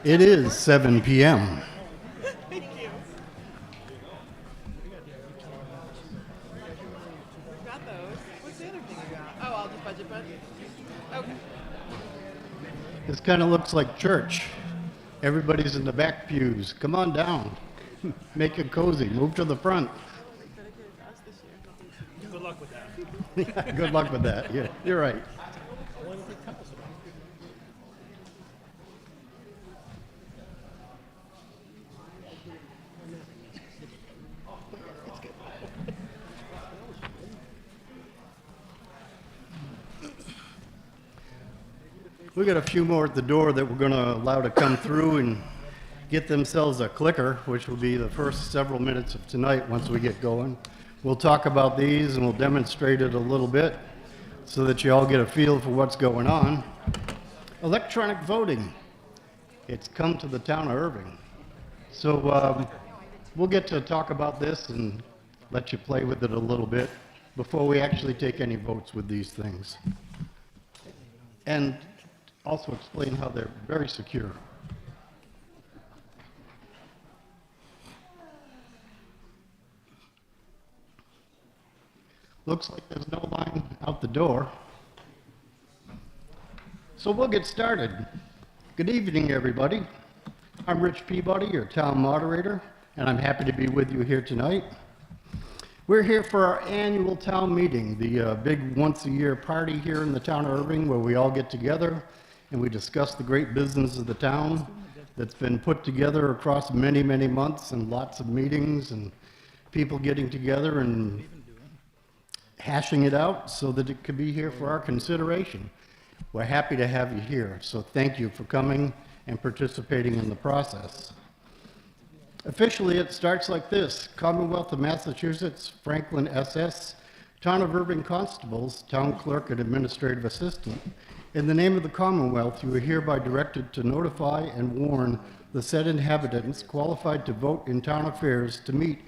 It is 7 p.m. Thank you. Got those. What's the other thing you got? Oh, I'll just budget. Okay. This kind of looks like church. Everybody's in the back pews. Come on down. Make it cozy. Move to the front. Dedicated to us this year. Good luck with that. Yeah, good luck with that. Yeah, you're right. We got a few more at the door that we're going to allow to come through and get themselves a clicker, which will be the first several minutes of tonight once we get going. We'll talk about these and we'll demonstrate it a little bit so that you all get a feel for what's going on. Electronic voting. It's come to the town of Erving. So we'll get to talk about this and let you play with it a little bit before we actually take any votes with these things. And also explain how they're very secure. Looks like there's no line out the door. So we'll get started. Good evening, everybody. I'm Rich Peabody, your town moderator, and I'm happy to be with you here tonight. We're here for our annual town meeting, the big once-a-year party here in the town of Erving where we all get together and we discuss the great business of the town that's been put together across many, many months and lots of meetings and people getting together and hashing it out so that it could be here for our consideration. We're happy to have you here, so thank you for coming and participating in the process. Officially, it starts like this: Commonwealth of Massachusetts, Franklin SS, Town of Erving Constables, Town Clerk and Administrative Assistant. In the name of the Commonwealth, you are hereby directed to notify and warn the said inhabitants qualified to vote in town affairs to meet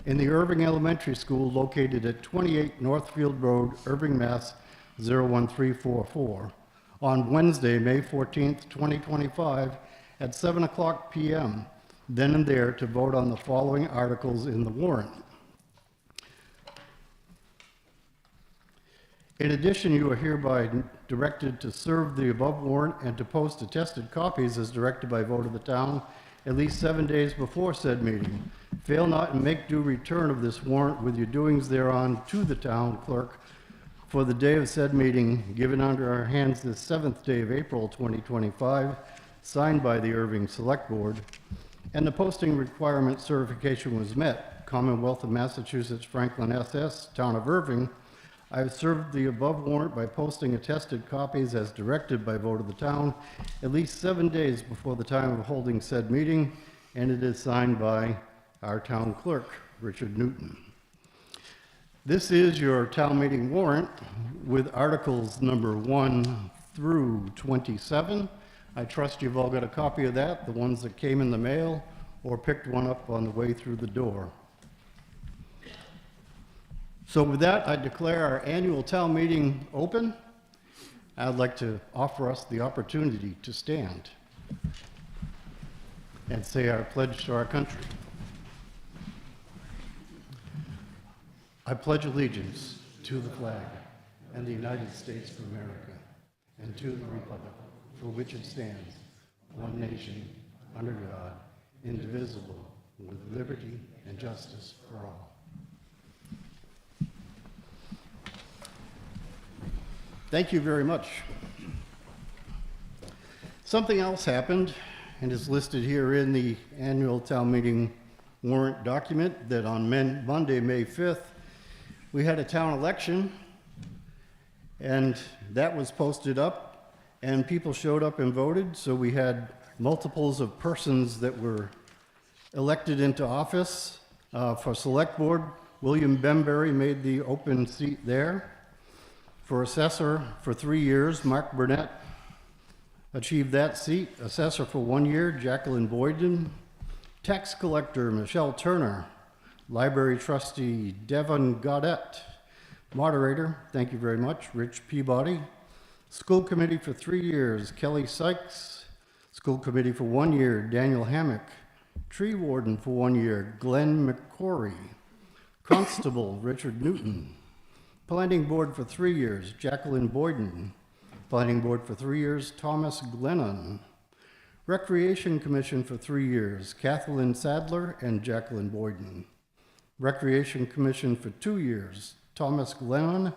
in the Erving Elementary School located at 28 Northfield Road, Erving, Mass. 01344 on Wednesday, May 14th, 2025 at 7 o'clock p.m. then and there to vote on the following articles in the warrant. In addition, you are hereby directed to serve the above warrant and to post attested copies as directed by vote of the town at least 7 days before said meeting. Fail not and make due return of this warrant with your doings thereon to the town clerk for the day of said meeting, given under our hands this 7th day of April 2025, signed by the Erving Select Board, and the posting requirement certification was met. Commonwealth of Massachusetts, Franklin SS, Town of Erving. I have served the above warrant by posting attested copies as directed by vote of the town at least 7 days before the time of holding said meeting, and it is signed by our town clerk, Richard Newton. This is your town meeting warrant with articles number 1 through 27. I trust you've all got a copy of that, the ones that came in the mail or picked one up on the way through the door. So with that, I declare our annual town meeting open. I'd like to offer us the opportunity to stand and say our pledge to our country. I pledge allegiance to the flag and the United States of America and to the republic for which it stands, one nation, under God, indivisible, with liberty and justice for all. Thank you very much. Something else happened and is listed here in the annual town meeting warrant document that on Monday, May 5th, we had a town election, and that was posted up, and people showed up and voted, so we had multiples of persons that were elected into office. For Select Board, William Bembury made the open seat there. For Assessor for 3 years, Mark Burnett achieved that seat. Assessor for 1 year, Jacqueline Boyden. Tax Collector, Michelle Turner. Library Trustee, Devon Gaudette. Moderator, thank you very much, Rich Peabody. School Committee for 3 years, Kelly Sykes. School Committee for 1 year, Daniel Hammock. Tree Warden for 1 year, Glenn McCory. Constable, Richard Newton. Planning Board for 3 years, Jacqueline Boyden. Planning Board for 3 years, Thomas Glennon. Recreation Commission for 3 years, Kathleen Sadler and Jacqueline Boyden. Recreation Commission for 2 years, Thomas Glennon.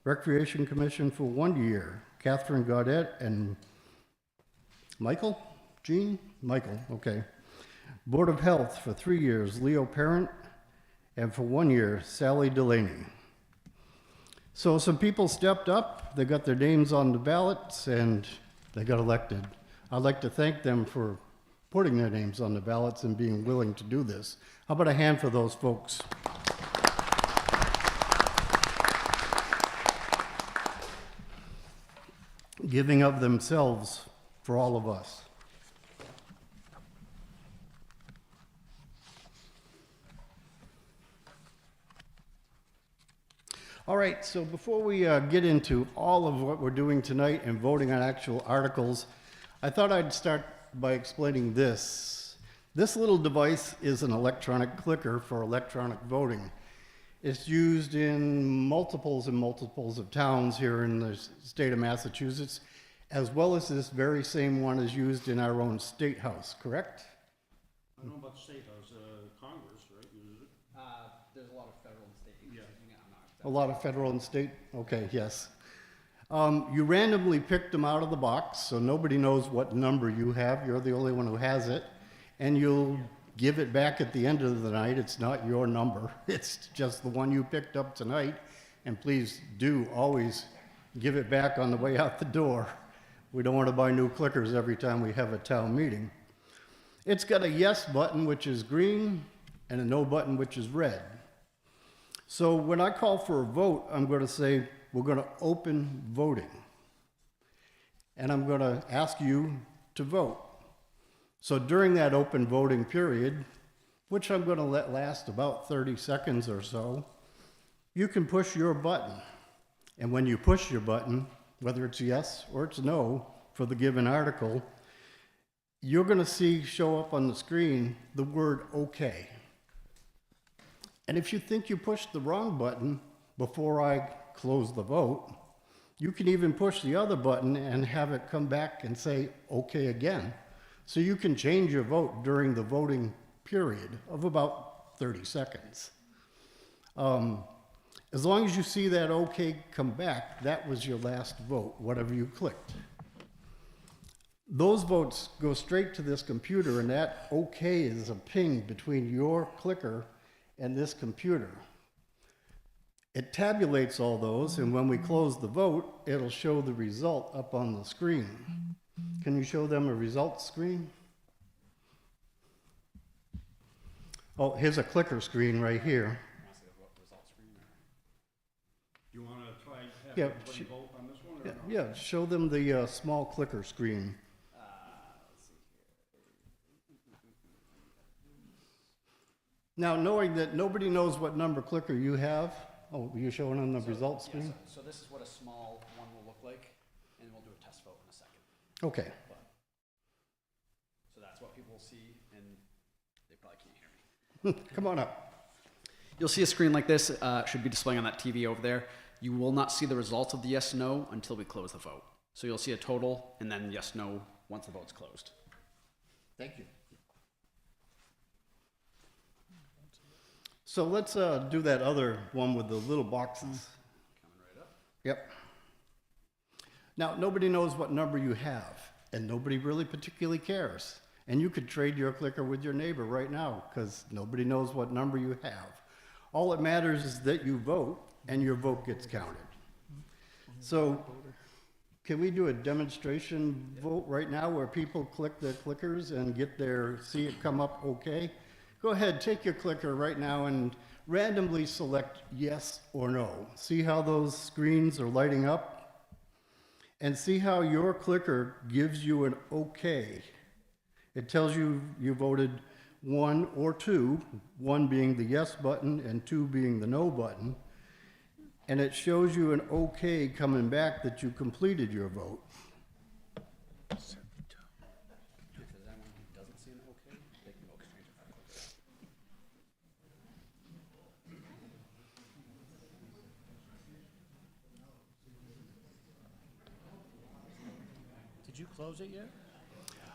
Recreation Commission for 1 year, Catherine Gaudette and Michael? Jean? Michael, okay. Board of Health for 3 years, Leo Parent, and for 1 year, Sally Delaney. So some people stepped up, they got their names on the ballots, and they got elected. I'd like to thank them for putting their names on the ballots and being willing to do this. How about a hand for those folks? Giving of themselves for all of us. All right, so before we get into all of what we're doing tonight and voting on actual articles, I thought I'd start by explaining this. This little device is an electronic clicker for electronic voting. It's used in multiples and multiples of towns here in the state of Massachusetts, as well as this very same one is used in our own state house, correct? I don't know about the state house, Congress, right, uses it? There's a lot of federal and state using it. I'm not A lot of federal and state? Okay, yes. You randomly picked them out of the box, so nobody knows what number you have. You're the only one who has it. And you'll give it back at the end of the night. It's not your number. It's just the one you picked up tonight. And please do always give it back on the way out the door. We don't want to buy new clickers every time we have a town meeting. It's got a yes button, which is green, and a no button, which is red. So when I call for a vote, I'm going to say, we're going to open voting. And I'm going to ask you to vote. So during that open voting period, which I'm going to let last about 30 seconds or so, you can push your button. And when you push your button, whether it's yes or it's no for the given article, you're going to see show up on the screen the word okay. And if you think you pushed the wrong button before I close the vote, you can even push the other button and have it come back and say okay again. So you can change your vote during the voting period of about 30 seconds. As long as you see that okay come back, that was your last vote, whatever you clicked. Those votes go straight to this computer, and that okay is a ping between your clicker and this computer. It tabulates all those, and when we close the vote, it'll show the result up on the screen. Can you show them a results screen? Oh, here's a clicker screen right here. You wanna try, have Yeah, everybody vote on this one, or no? Yeah, show them the small clicker screen. Let's see here. Now, knowing that nobody knows what number clicker you have, oh, you're showing on the results Yeah, screen? so this is what a small one will look like, and we'll do a test vote in a second. Okay. So that's what people will see, and they probably can't hear me. Come on up. You'll see a screen like this, should be displaying on that TV over there. You will not see the results of the yes, no until we close the vote. So you'll see a total, and then yes, no, once the vote's closed. Thank you. So let's do that other one with the little boxes. Coming right up. Yep. Now, nobody knows what number you have, and nobody really particularly cares. And you could trade your clicker with your neighbor right now, because nobody knows what number you have. All that matters is that you vote, and your vote gets counted. So, can we do a demonstration vote right now where people click their clickers and see it come up okay? Go ahead, take your clicker right now and randomly select yes or no. See how those screens are lighting up? And see how your clicker gives you an okay. It tells you you voted 1 or 2, 1 being the yes button and 2 being the no button. And it shows you an okay coming back that you completed your vote. you close it yet?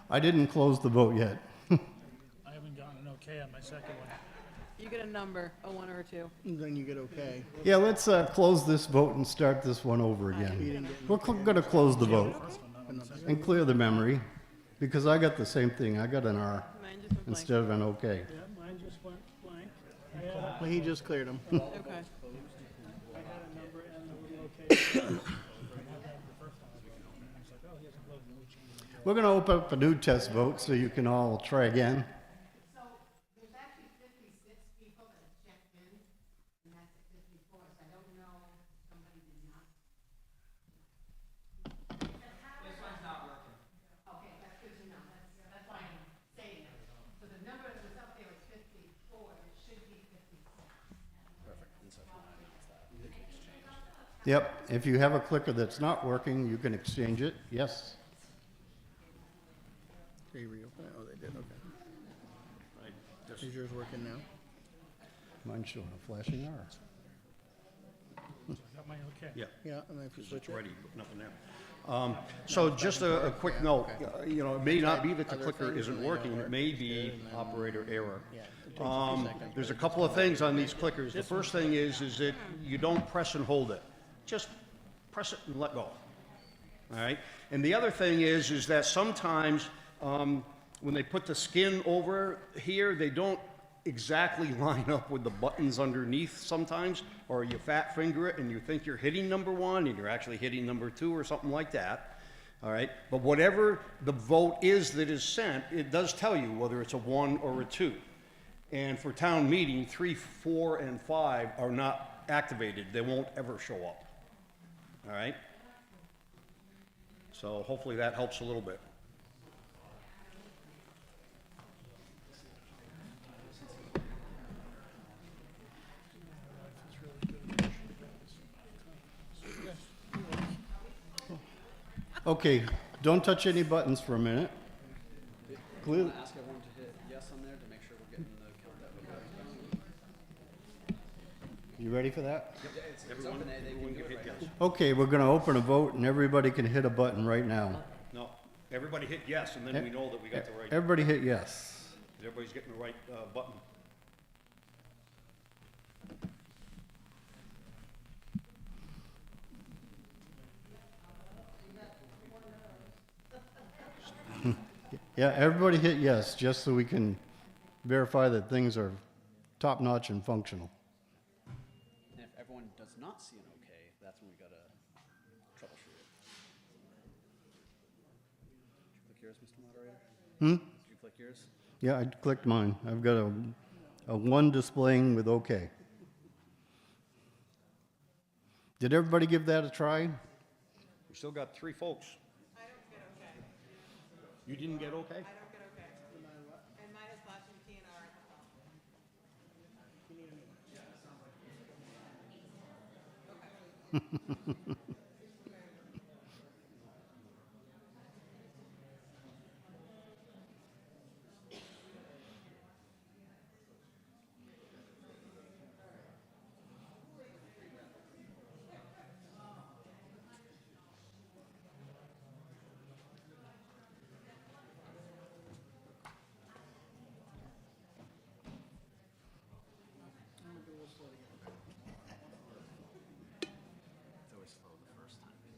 I didn't close the vote yet. I haven't gotten an okay on my second one. You get a number, a 1 or a 2. Then you get okay. Yeah, let's close this vote and start this one over again. We're going to close the vote and clear the memory, because I got the same thing. I got an R Mine just went blank. instead of an okay. Yeah, mine just went blank. Well, he just cleared them. Okay. I had a number and a little okay. I had that the first time. I was like, oh, he hasn't closed it. We changed it. We're going to open up a new test vote so you can all try again. So there's actually 56 people that have checked in, and that's at 54, so I don't know if somebody did not. This one's not working. Okay, that's good to know. That's why I'm saying it. So the number that was up there was 54, it should be 56. Yep, if you have a clicker that's not working, you can exchange it. Yes. They reopen it? Oh, they did, okay. I just, Is yours working now? Mine's showing a flashing R. I got my okay. Yeah, Yeah, and then if you it's switch it. ready, but nothing there. So just a quick note, you know, it may not be that the Other clicker things isn't when they working, don't it work, may it's be good, and then- operator error. Yeah, it takes a few seconds. There's a couple of things on these clickers. The first thing is that you don't press and hold it. Just press it and let go. All right? And the other thing is that sometimes when they put the skin over here, they don't exactly line up with the buttons underneath sometimes, or you fat finger it and you think you're hitting number 1 and you're actually hitting number 2 or something like that. All right? But whatever the vote is that is sent, it does tell you whether it's a 1 or a 2. And for town meeting, 3, 4, and 5 are not activated. They won't ever show up. All right? So hopefully that helps a little bit. Okay, don't touch any buttons for a minute. I'm Clear. going to ask everyone to hit yes on there to make sure we're getting the count that we're getting. You ready for that? It's open, they can do it right now. Okay, we're going to open a vote and everybody can hit a button right now. No, everybody hit yes, and then we know that we got the right, Everybody hit yes. everybody's getting the right button. Yeah, everybody hit yes, just so we can verify that things are top-notch and functional. And if everyone does not see an okay, that's when we got to troubleshoot it. Did you click yours, Mr. Moderator? Did you click yours? Yeah, I clicked mine. I've got a 1 displaying with okay. Did everybody give that a try? We still got 3 folks. I don't get okay. You didn't get okay? I don't get okay. And mine is flashing T and R at the top. It's always slow the first time. Then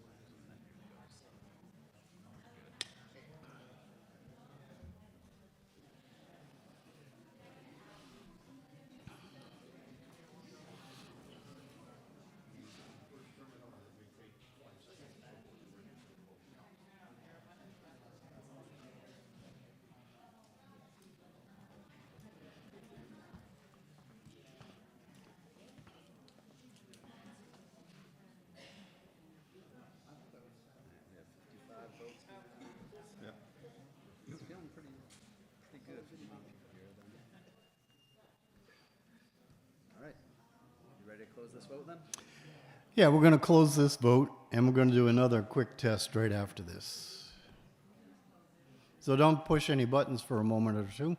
here it goes. Yeah. It's feeling pretty good for the amount of people here then. All right. You ready to close this vote then? Yeah, we're going to close this vote, and we're going to do another quick test right after this. So don't push any buttons for a moment or two.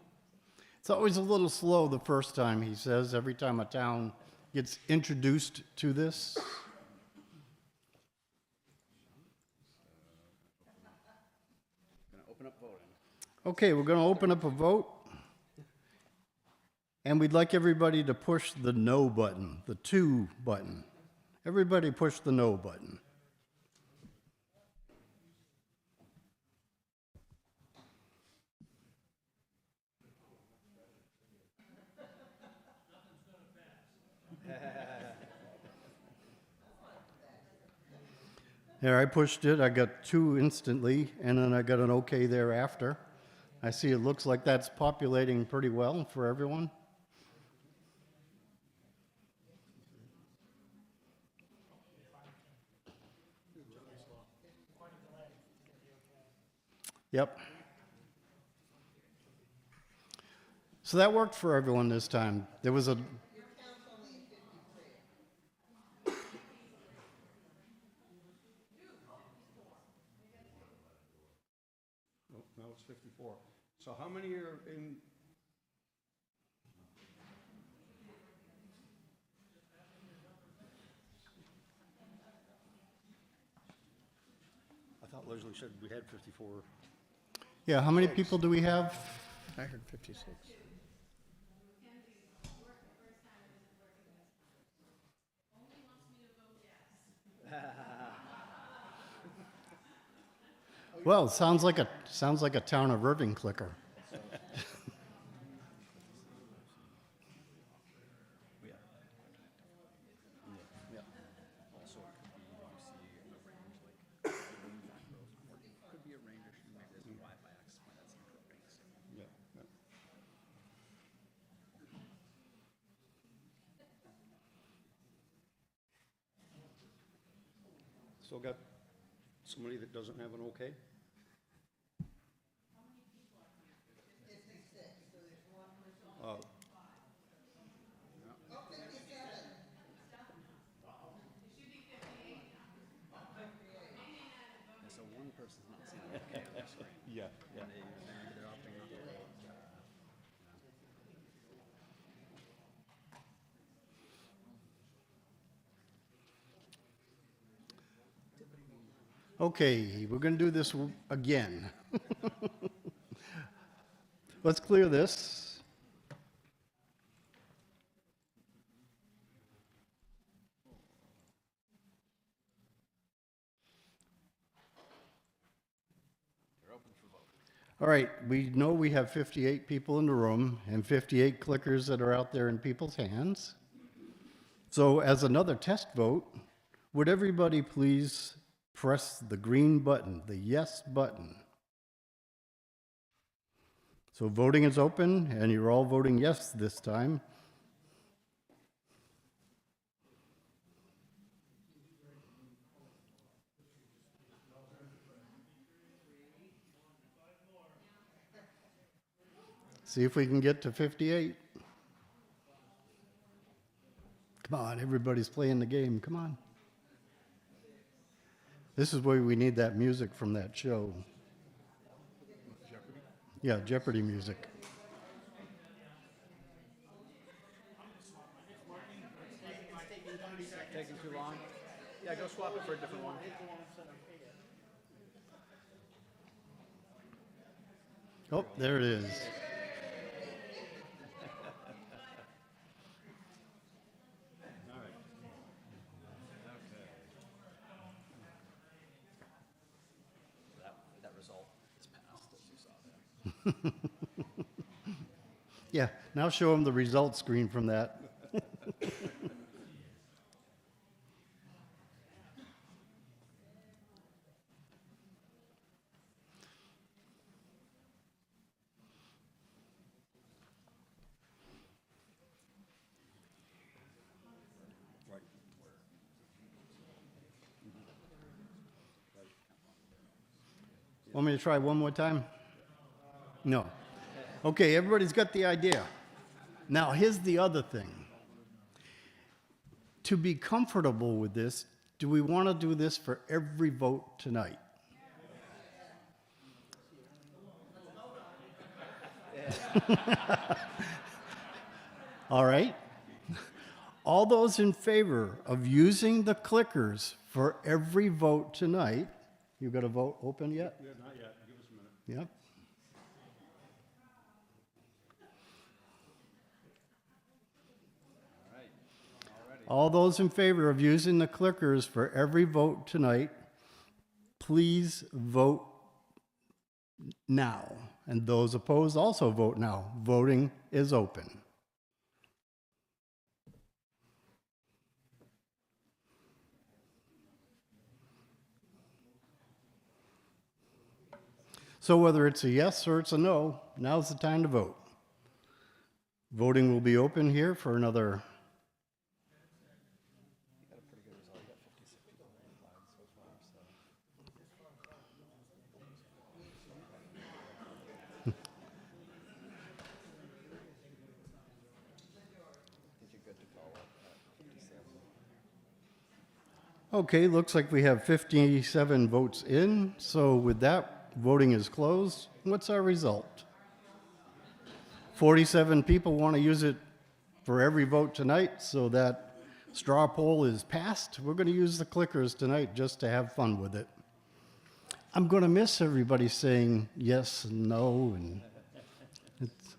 It's always a little slow the first time, he says, every time a town gets introduced to this. Open up voting. Okay, we're going to open up a vote. And we'd like everybody to push the no button, the 2 button. Everybody push the no button. There, I pushed it. I got 2 instantly, and then I got an okay thereafter. I see it looks like that's populating pretty well for everyone. Yep. So that worked for everyone this time. There was a Nope, now it's 54. So how many are in? I thought Leslie said we had 54. Yeah, how many people do we have? I heard 56. Well, it sounds like a town of Erving clicker. Could be a range issue, maybe there's a Wi-Fi access point that's improving. Yeah, yeah. Still got somebody that doesn't have an okay? Oh. So one person's not seeing it okay on the screen. Yeah, yeah. They're opting not to vote. Okay, we're going to do this again. Let's clear this. You're open for vote. All right, we know we have 58 people in the room and 58 clickers that are out there in people's hands. So as another test vote, would everybody please press the green button, the yes button? So voting is open, and you're all voting yes this time. See if we can get to 58. Come on, everybody's playing the game. Come on. This is where we need that music from that show. Jeopardy? Yeah, Jeopardy music. Taking too long? Yeah, go swap it for a different one. Oh, there it is. That result is passed, as you saw there. Yeah, now show them the results screen from that. Right. Want me to try one more time? No. Okay, everybody's got the idea. Now, here's the other thing. To be comfortable with this, do we want to do this for every vote tonight? All right. All those in favor of using the clickers for every vote tonight, you got a vote open yet? Yeah, not yet. Give us a minute. Yep. All those in favor of using the clickers for every vote tonight, please vote now. And those opposed also vote now. Voting is open. So whether it's a yes or it's a no, now's the time to vote. Voting will be open here for another. Okay, looks like we have 57 votes in. So with that, voting is closed. What's our result? 47 people want to use it for every vote tonight, so that straw poll is passed. We're going to use the clickers tonight just to have fun with it. I'm going to miss everybody saying yes and no, and it's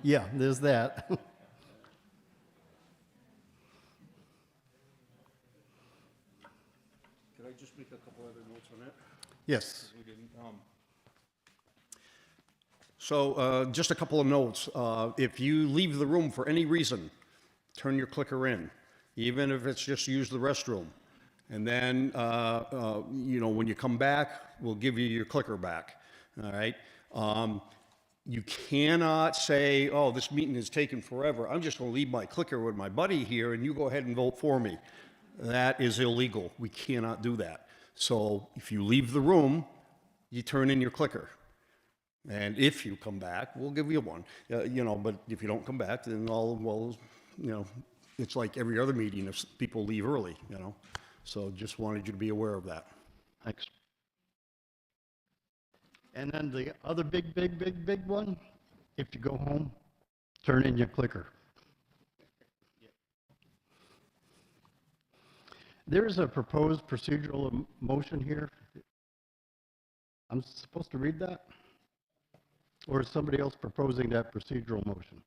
yeah, there's that. Could I just make a couple other notes on that? Yes. We didn't, So just a couple of notes. If you leave the room for any reason, turn your clicker in, even if it's just use the restroom. And then, when you come back, we'll give you your clicker back, all right? You cannot say, oh, this meeting is taking forever. I'm just going to leave my clicker with my buddy here, and you go ahead and vote for me. That is illegal. We cannot do that. So if you leave the room, you turn in your clicker. And if you come back, we'll give you one. But if you don't come back, then it's like every other meeting if people leave early, So just wanted you to be aware of that. Thanks. And then the other big one, if you go home, turn in your clicker. There is a proposed procedural motion here. I'm supposed to read that? Or is somebody else proposing that procedural motion?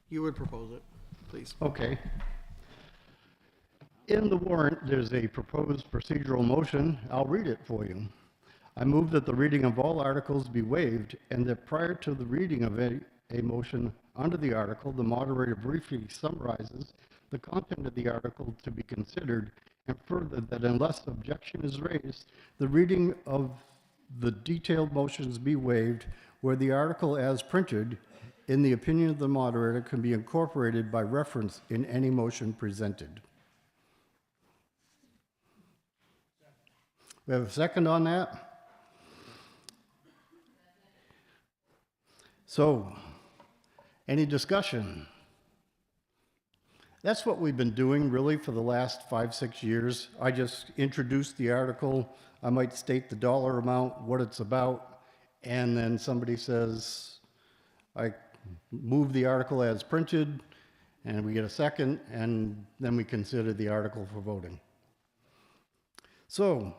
You would propose it, please. Okay. In the warrant, there's a proposed procedural motion. I'll read it for you. I move that the reading of all articles be waived and that prior to the reading of a motion under the article, the moderator briefly summarizes the content of the article to be considered, and further that unless objection is raised, the reading of the detailed motions be waived where the article as printed, in the opinion of the moderator, can be incorporated by reference in any motion presented. We have a second on that? So, any discussion? That's what we've been doing really for the last 5-6 years. I just introduce the article. I might state the dollar amount, what it's about, and then somebody says, I move the article as printed, and we get a second, and then we consider the article for voting. So,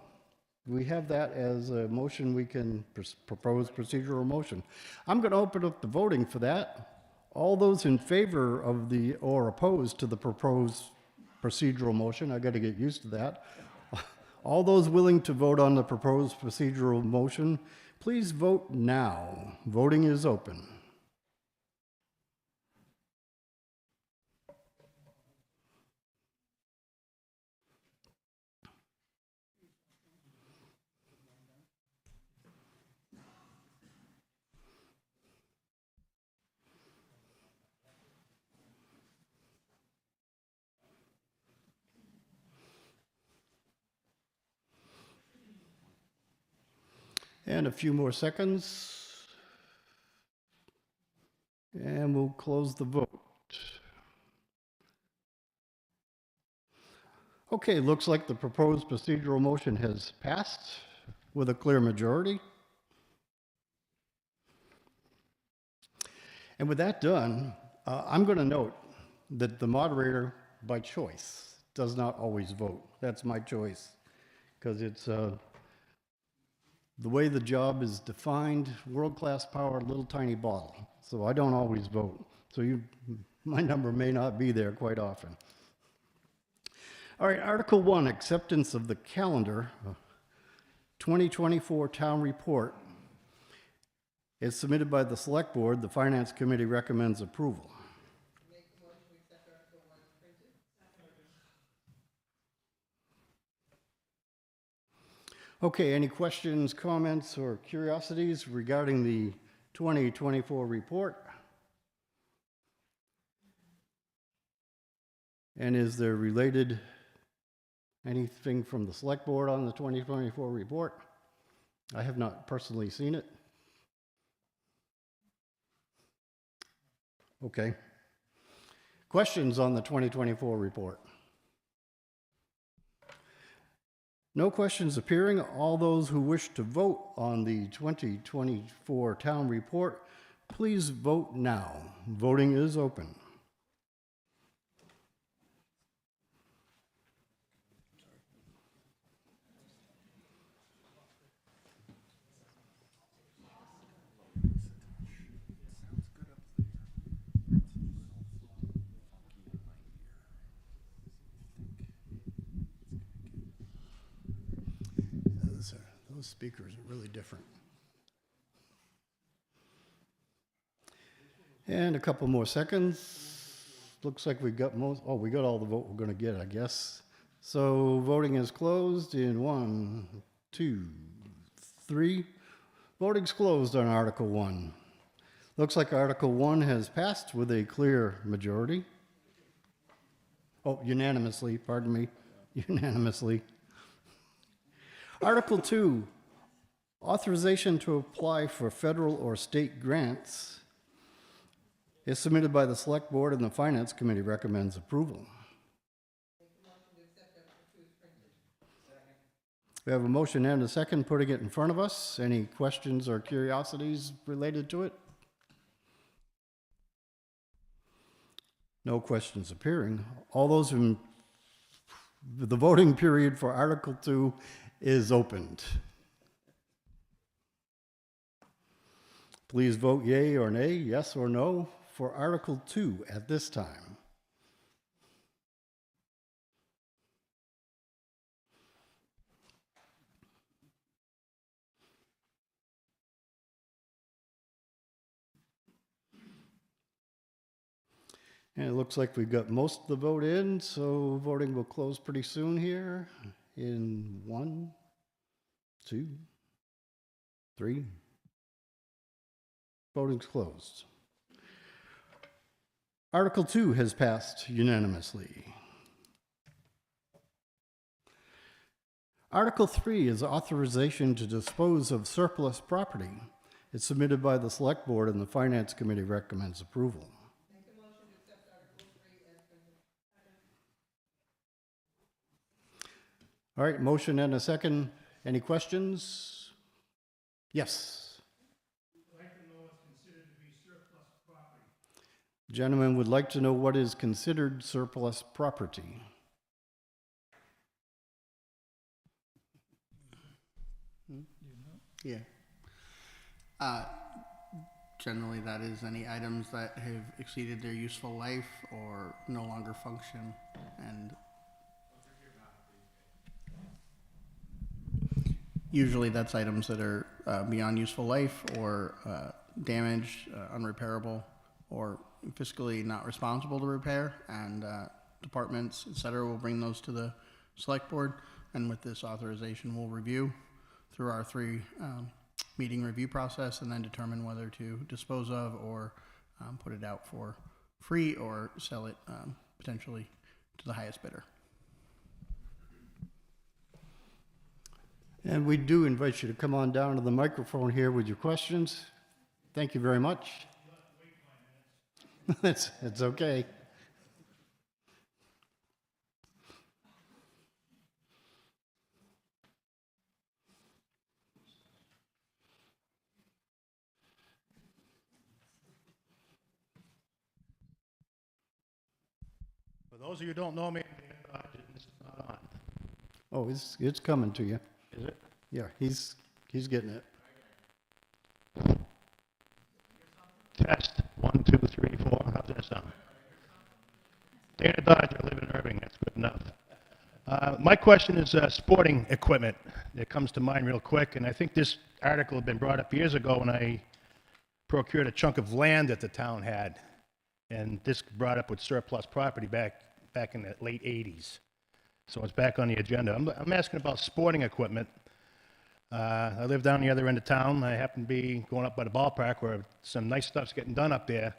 we have that as a motion. We can propose procedural motion. I'm going to open up the voting for that. All those in favor of or opposed to the proposed procedural motion, I got to get used to that. All those willing to vote on the proposed procedural motion, please vote now. Voting is open. And a few more seconds, and we'll close the vote. Okay, looks like the proposed procedural motion has passed with a clear majority. And with that done, I'm going to note that the moderator, by choice, does not always vote. That's my choice, because it's the way the job is defined, world-class power, little tiny bottle. So I don't always vote. So my number may not be there quite often. All right, Article 1, acceptance of the calendar, 2024 town report. It's submitted by the Select Board. The Finance Committee recommends approval. Okay, any questions, comments, or curiosities regarding the 2024 report? And is there related anything from the Select Board on the 2024 report? I have not personally seen it. Okay. Questions on the 2024 report? No questions appearing. All those who wish to vote on the 2024 town report, please vote now. Voting is open. Those speakers are really different. And a couple more seconds. Looks like we got we got all the vote we're going to get, I guess. So voting is closed in 1, 2, 3. Voting's closed on Article 1. Looks like Article 1 has passed with a clear majority. Oh, unanimously, pardon me, unanimously. Article 2, authorization to apply for federal or state grants, is submitted by the Select Board and the Finance Committee recommends approval. We have a motion and a second putting it in front of us. Any questions or curiosities related to it? No questions appearing. All those in the voting period for Article 2 is opened. Please vote yea or nay, yes or no, for Article 2 at this time. And it looks like we've got most of the vote in, so voting will close pretty soon here in 1, 2, 3. Voting's closed. Article 2 has passed unanimously. Article 3 is authorization to dispose of surplus property. It's submitted by the Select Board and the Finance Committee recommends approval. All right, motion and a second. Any questions? Yes. I'd like to know what's considered to be surplus property. Gentlemen would like to know what is considered surplus property. Yeah. Generally, that is any items that have exceeded their useful life or no longer function, and usually that's items that are beyond useful life or damaged, unrepairable, or fiscally not responsible to repair, and departments, et cetera, will bring those to the Select Board, and with this authorization, we'll review through our 3 meeting review process and then determine whether to dispose of or put it out for free or sell it potentially to the highest bidder. And we do invite you to come on down to the microphone here with your questions. Thank you very much. It's okay. For those of you who don't know me, this is not on. Oh, it's coming to you. Is it? Yeah, he's getting it. Test, 1, 2, 3, 4, how's that sound? Dana Dodge, I live in Erving, that's good enough. My question is sporting equipment. It comes to mind real quick, and I think this article had been brought up years ago when I procured a chunk of land that the town had, and this brought up with surplus property back in the late 80s. So it's back on the agenda. I'm asking about sporting equipment. I live down the other end of town. I happen to be going up by the ballpark where some nice stuff's getting done up there.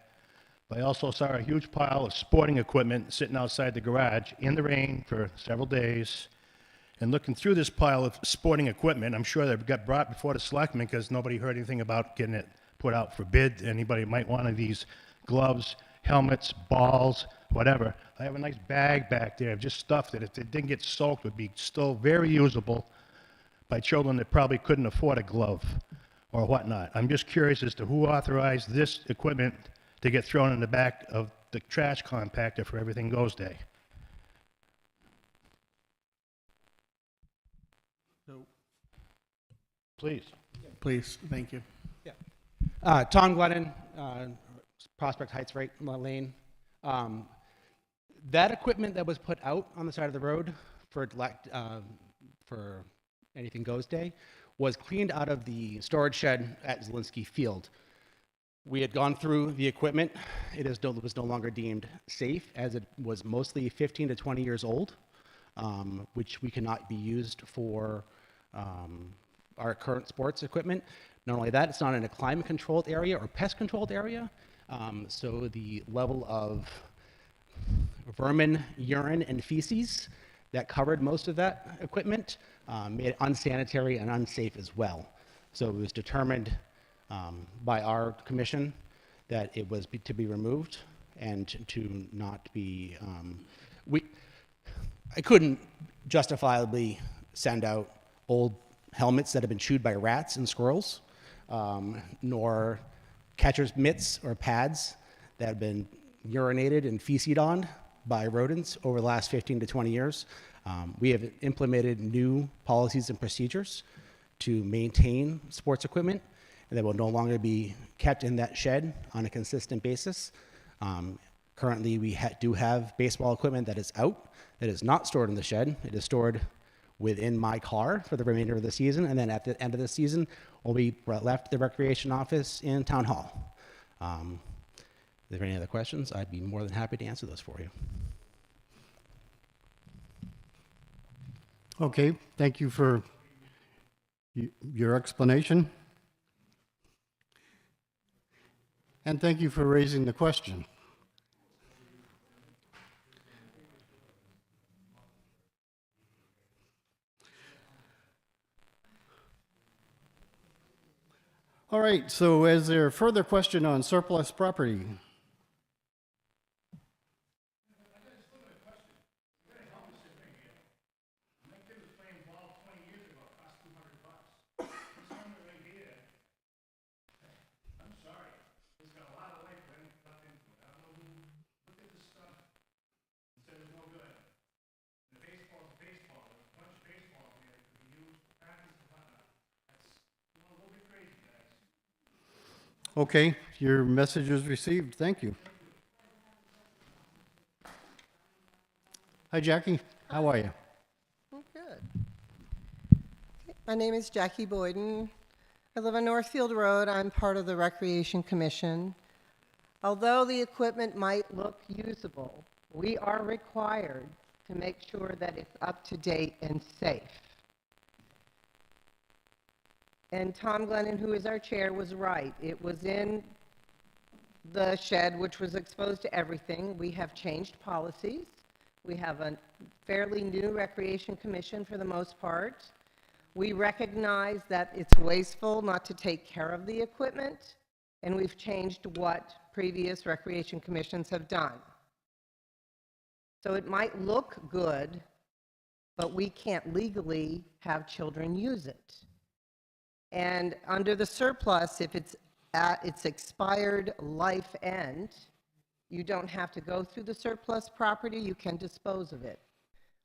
But I also saw a huge pile of sporting equipment sitting outside the garage in the rain for several days. And looking through this pile of sporting equipment, I'm sure that got brought before the selectmen because nobody heard anything about getting it put out for bid. Anybody might want one of these gloves, helmets, balls, whatever. I have a nice bag back there of just stuff that if it didn't get soaked would be still very usable by children that probably couldn't afford a glove or whatnot. I'm just curious as to who authorized this equipment to get thrown in the back of the trash compactor for Everything Goes Day. So, Please. please, thank you. Tom Glennon, Prospect Heights Lane. That equipment that was put out on the side of the road for Anything Goes Day was cleaned out of the storage shed at Zielinski Field. We had gone through the equipment. It was no longer deemed safe as it was mostly 15 to 20 years old, which we cannot be used for our current sports equipment. Not only that, it's not in a climate-controlled area or pest-controlled area, so the level of vermin, urine, and feces that covered most of that equipment made it unsanitary and unsafe as well. So it was determined by our commission that it was to be removed and to not be, I couldn't justifiably send out old helmets that have been chewed by rats and squirrels, nor catcher's mitts or pads that have been urinated and feces on by rodents over the last 15 to 20 years. We have implemented new policies and procedures to maintain sports equipment, and that will no longer be kept in that shed on a consistent basis. Currently, we do have baseball equipment that is out, that is not stored in the shed. It is stored within my car for the remainder of the season, and then at the end of the season, will be left the recreation office in Town Hall. If there are any other questions, I'd be more than happy to answer those for you. Okay, thank you for your explanation. And thank you for raising the question. All right, so is there further question on surplus property? Okay, your message is received. Thank you. Hi, Jackie. How are you? Oh, good. My name is Jackie Boyden. I live on Northfield Road. I'm part of the Recreation Commission. Although the equipment might look usable, we are required to make sure that it's up to date and safe. And Tom Glennon, who is our chair, was right. It was in the shed, which was exposed to everything. We have changed policies. We have a fairly new Recreation Commission for the most part. We recognize that it's wasteful not to take care of the equipment, and we've changed what previous Recreation Commissions have done. So it might look good, but we can't legally have children use it. And under the surplus, if it's at its expired life end, You don't have to go through the surplus property, you can dispose of it.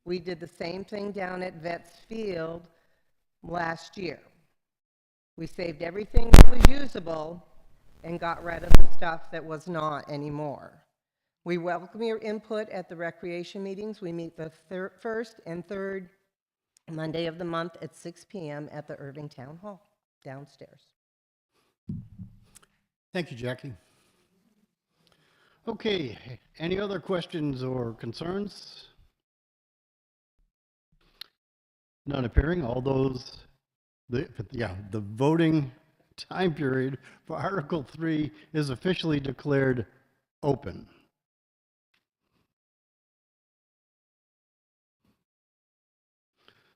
We did the same thing down at Vets Field last year. We saved everything that was usable and got rid of the stuff that was not anymore. We welcome your input at the recreation meetings. We meet the first and third Monday of the month at 6 p.m. at the Erving Town Hall downstairs. Thank you, Jackie. Okay, any other questions or concerns? None appearing. All those, the voting time period for Article 3 is officially declared open.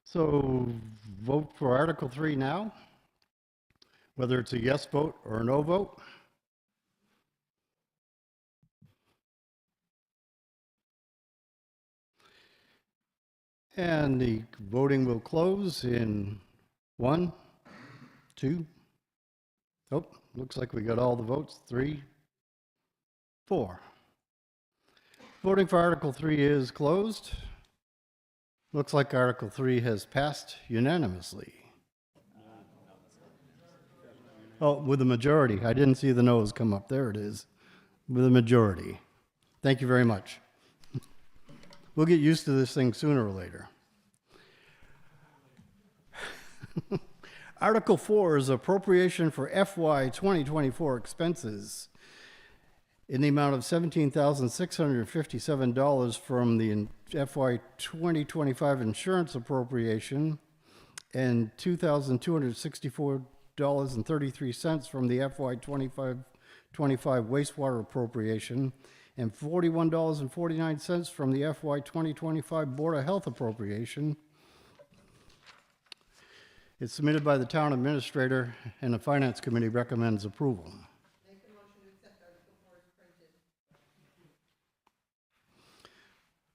So vote for Article 3 now, whether it's a yes vote or a no vote. And the voting will close in 1, 2, oh, looks like we got all the votes, 3, 4. Voting for Article 3 is closed. Looks like Article 3 has passed unanimously. Oh, with a majority. I didn't see the noes come up. There it is. With a majority. Thank you very much. We'll get used to this thing sooner or later. Article 4 is appropriation for FY 2024 expenses in the amount of $17,657 from the FY 2025 insurance appropriation and $2,264.33 from the FY 25 wastewater appropriation and $41.49 from the FY 2025 Board of Health appropriation. It's submitted by the town administrator, and the Finance Committee recommends approval. Make a motion to accept Article 4 as printed.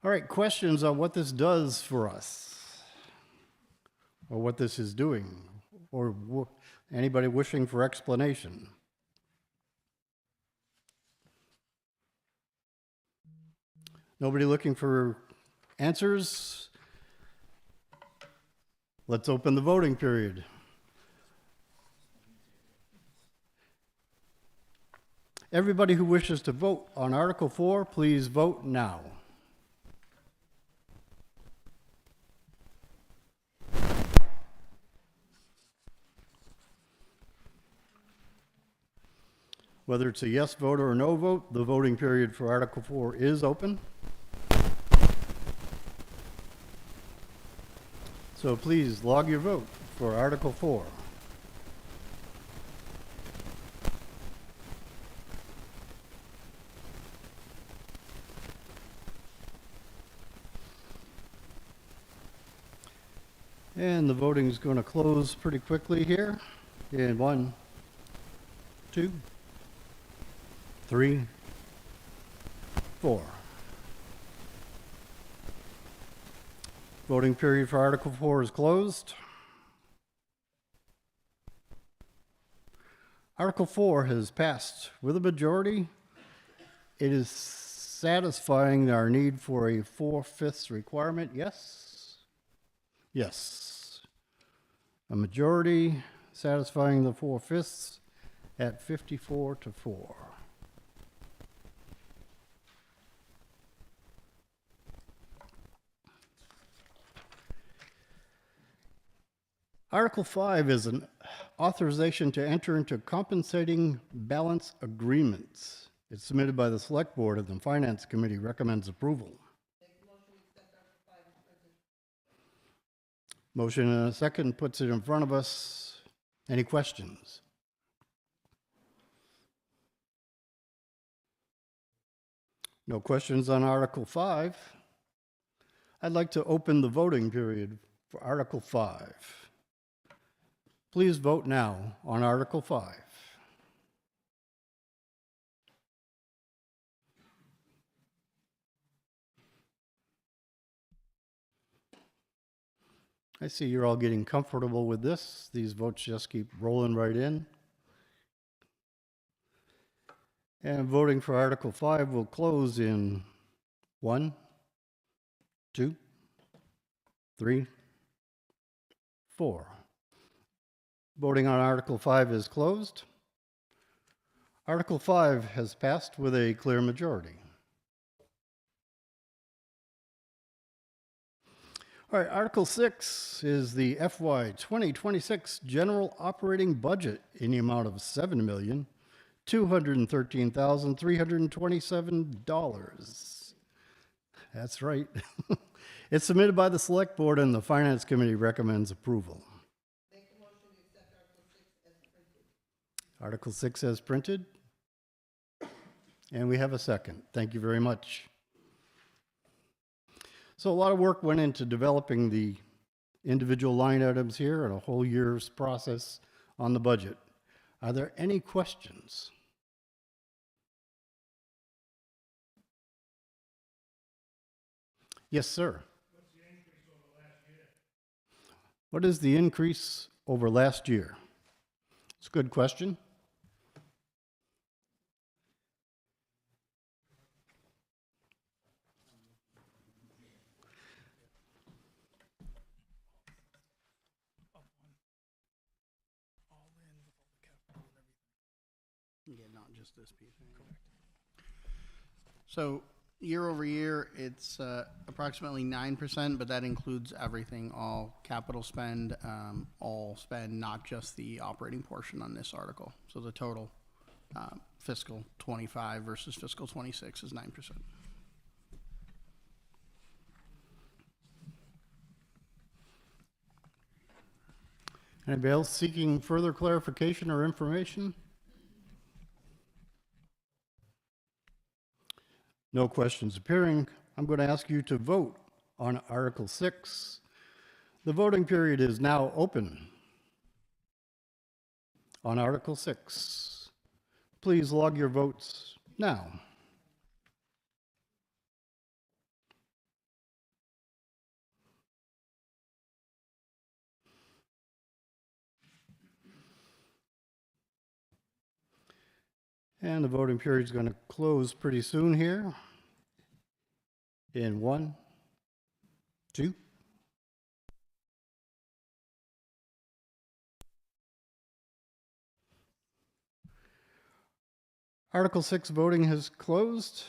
All right, questions on what this does for us, or what this is doing, or anybody wishing for explanation? Nobody looking for answers? Let's open the voting period. Everybody who wishes to vote on Article 4, please vote now. Whether it's a yes vote or a no vote, the voting period for Article 4 is open. So please log your vote for Article 4. And the voting is going to close pretty quickly here in 1, 2, 3, 4. Voting period for Article 4 is closed. Article 4 has passed with a majority. It is satisfying our need for a 4/5 requirement, yes? Yes. A majority satisfying the 4/5 at 54-4. Article 5 is an authorization to enter into compensating balance agreements. It's submitted by the Select Board, and the Finance Committee recommends approval. Motion and a second puts it in front of us. Any questions? No questions on Article 5. I'd like to open the voting period for Article 5. Please vote now on Article 5. I see you're all getting comfortable with this. These votes just keep rolling right in. And voting for Article 5 will close in 1, 2, 3, 4. Voting on Article 5 is closed. Article 5 has passed with a clear majority. All right, Article 6 is the FY 2026 General Operating Budget in the amount of $7,213,327. That's right. It's submitted by the Select Board and the Finance Committee recommends approval. Make a motion to accept Article 6 as printed. And we have a second. Thank you very much. So a lot of work went into developing the individual line items here and a whole year's process on the budget. Are there any questions? Yes, sir. What is the increase over last year? It's a good question. Yeah, not just this piece. Correct. So year over year, it's approximately 9%, but that includes everything, all capital spend, all spend, not just the operating portion on this article. So the total fiscal 25 versus fiscal 26 is 9%. Anybody else seeking further clarification or information? No questions appearing. I'm going to ask you to vote on Article 6. The voting period is now open on Article 6. Please log your votes now. And the voting period is going to close pretty soon here. In 1, 2. Article 6 voting has closed,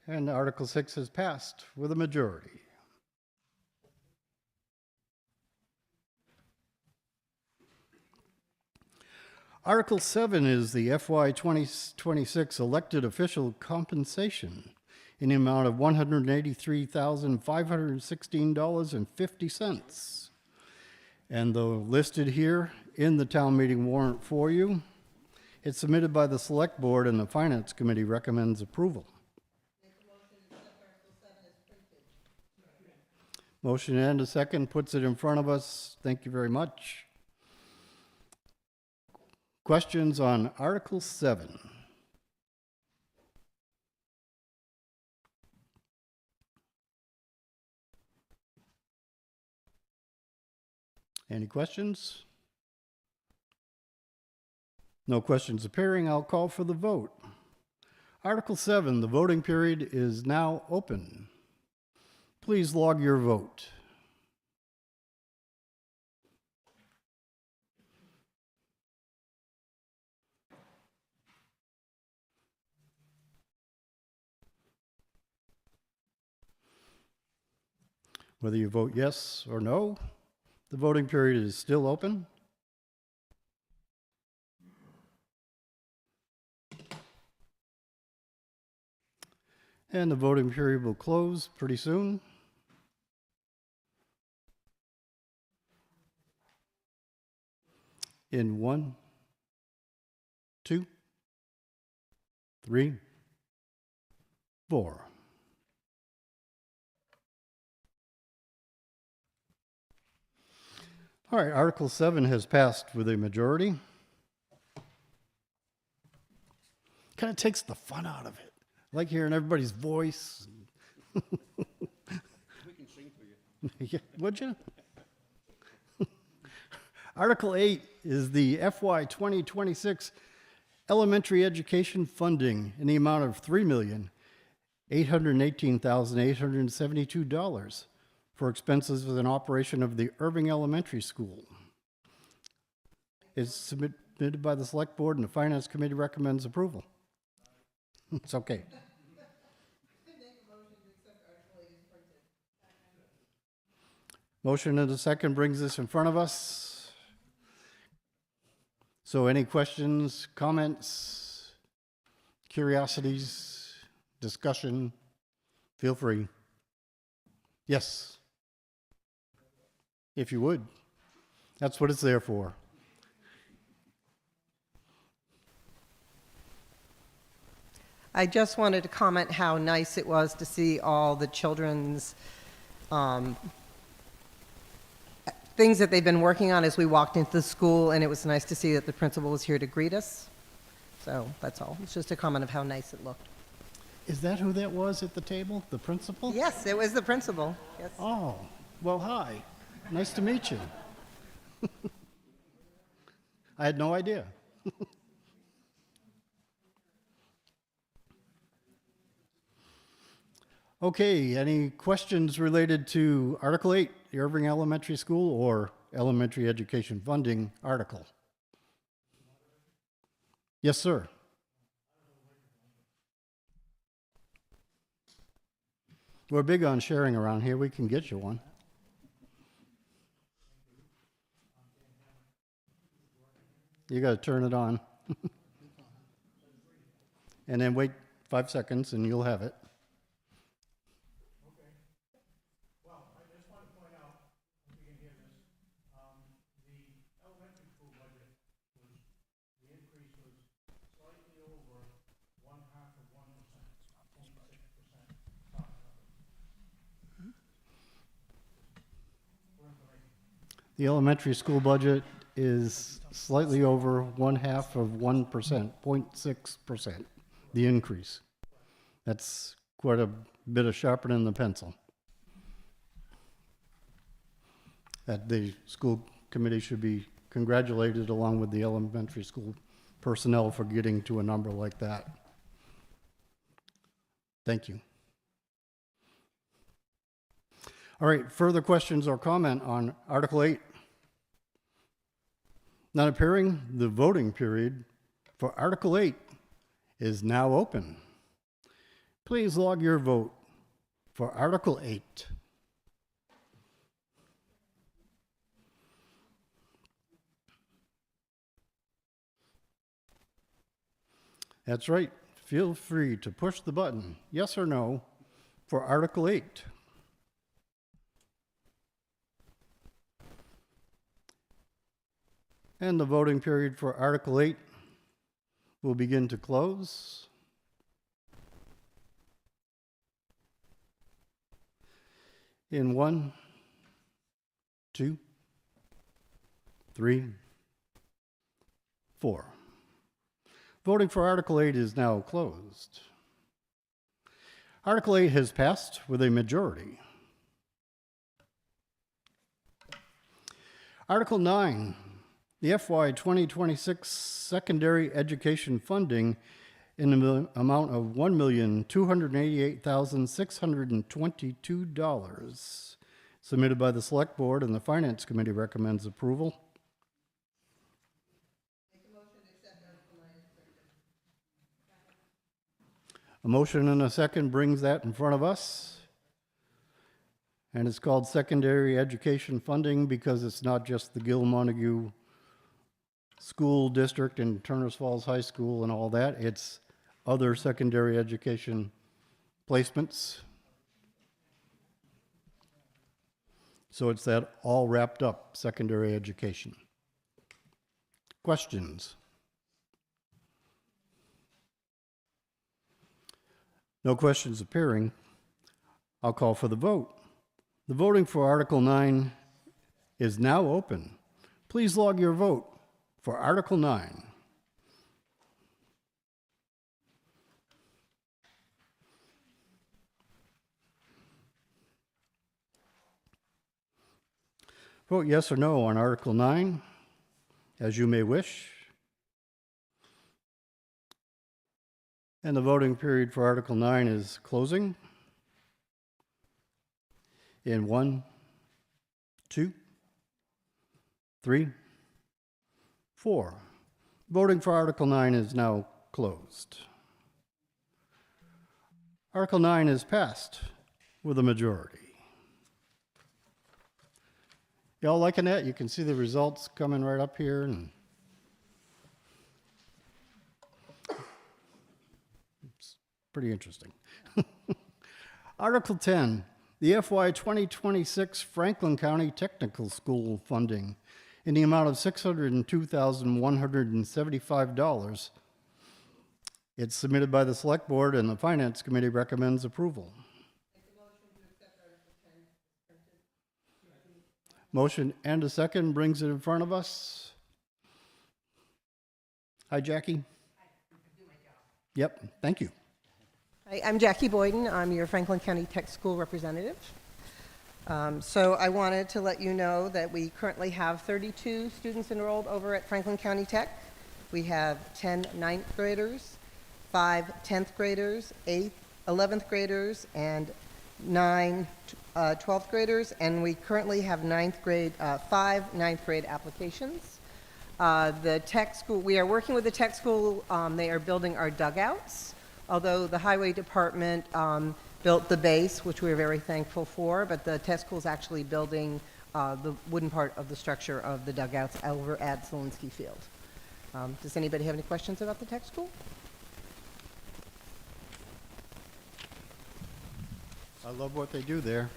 and Article 6 has passed with a majority. Article 7 is the FY 2026 elected official compensation in the amount of $183,516.50. And though listed here in the town meeting warrant for you, it's submitted by the Select Board and the Finance Committee recommends approval. Motion and a second puts it in front of us. Thank you very much. Questions on Article 7? Any questions? No questions appearing. I'll call for the vote. Article 7, the voting period is now open. Please log your vote. Whether you vote yes or no, the voting period is still open. And the voting period will close pretty soon. In 1, 2, 3, 4. All right, Article 7 has passed with a majority. Kind of takes the fun out of it. I like hearing everybody's voice. We can sing for you. Yeah, would you? Article 8 is the FY 2026 Elementary education funding in the amount of $3,818,872 for expenses with an operation of the Erving Elementary School. It's submitted by the Select Board and the Finance Committee recommends approval. It's okay. Motion and a second brings this in front of us. So any questions, comments, curiosities, discussion, feel free. Yes. If you would. That's what it's there for. I just wanted to comment how nice it was to see all the children's things that they've been working on as we walked into the school, and it was nice to see that the principal was here to greet us. So that's all. It's just a comment of how nice it looked. Is that who that was at the table? The principal? Yes, it was the principal. Yes. Oh, well, hi. Nice to meet you. I had no idea. Okay, any questions related to Article 8, the Erving Elementary School or Elementary Education Funding article? Yes, sir. We're big on sharing around here. We can get you one. You got to turn it on. And then wait 5 seconds and you'll have it. The elementary school budget is slightly over 0.5%, 0.6%, the increase. That's quite a bit of sharpening the pencil. That the school committee should be congratulated along with the elementary school personnel for getting to a number like that. Thank you. All right, further questions or comment on Article 8? Not appearing, the voting period for Article 8 is now open. Please log your vote for Article 8. That's right, feel free to push the button, yes or no, for Article 8. And the voting period for Article 8 will begin to close. In 1, 2, 3, 4. Voting for Article 8 is now closed. Article 8 has passed with a majority. Article 9. The FY 2026 secondary education funding in the amount of $1,288,622, submitted by the Select Board and the Finance Committee recommends approval. A motion and a second brings that in front of us. And it's called secondary education funding because it's not just the Gil Montague School District and Turners Falls High School and all that. It's other secondary education placements. So it's that all wrapped up secondary education. Questions? No questions appearing. I'll call for the vote. The voting for Article 9 is now open. Please log your vote for Article 9. Vote yes or no on Article 9, as you may wish. And the voting period for Article 9 is closing. In 1, 2, 3, 4. Voting for Article 9 is now closed. Article 9 is passed with a majority. Y'all liking that? You can see the results coming right up here. And it's pretty interesting. Article 10, the FY 2026 Franklin County Technical School funding in the amount of $602,175. It's submitted by the Select Board and the Finance Committee recommends approval. Motion and a second brings it in front of us. Hi, Jackie. Yep, thank you. Hi, I'm Jackie Boyden. I'm your Franklin County Tech School representative. So I wanted to let you know that we currently have 32 students enrolled over at Franklin County Tech. We have 10 ninth graders, 5 10th graders, 8 11th graders, and 9 12th graders, and we currently have 5 ninth grade applications. The tech school, we are working with the tech school. They are building our dugouts, although the highway department built the base, which we're very thankful for, but the tech school is actually building the wooden part of the structure of the dugouts over at Zielinski Field. Does anybody have any questions about the tech school? I love what they do there.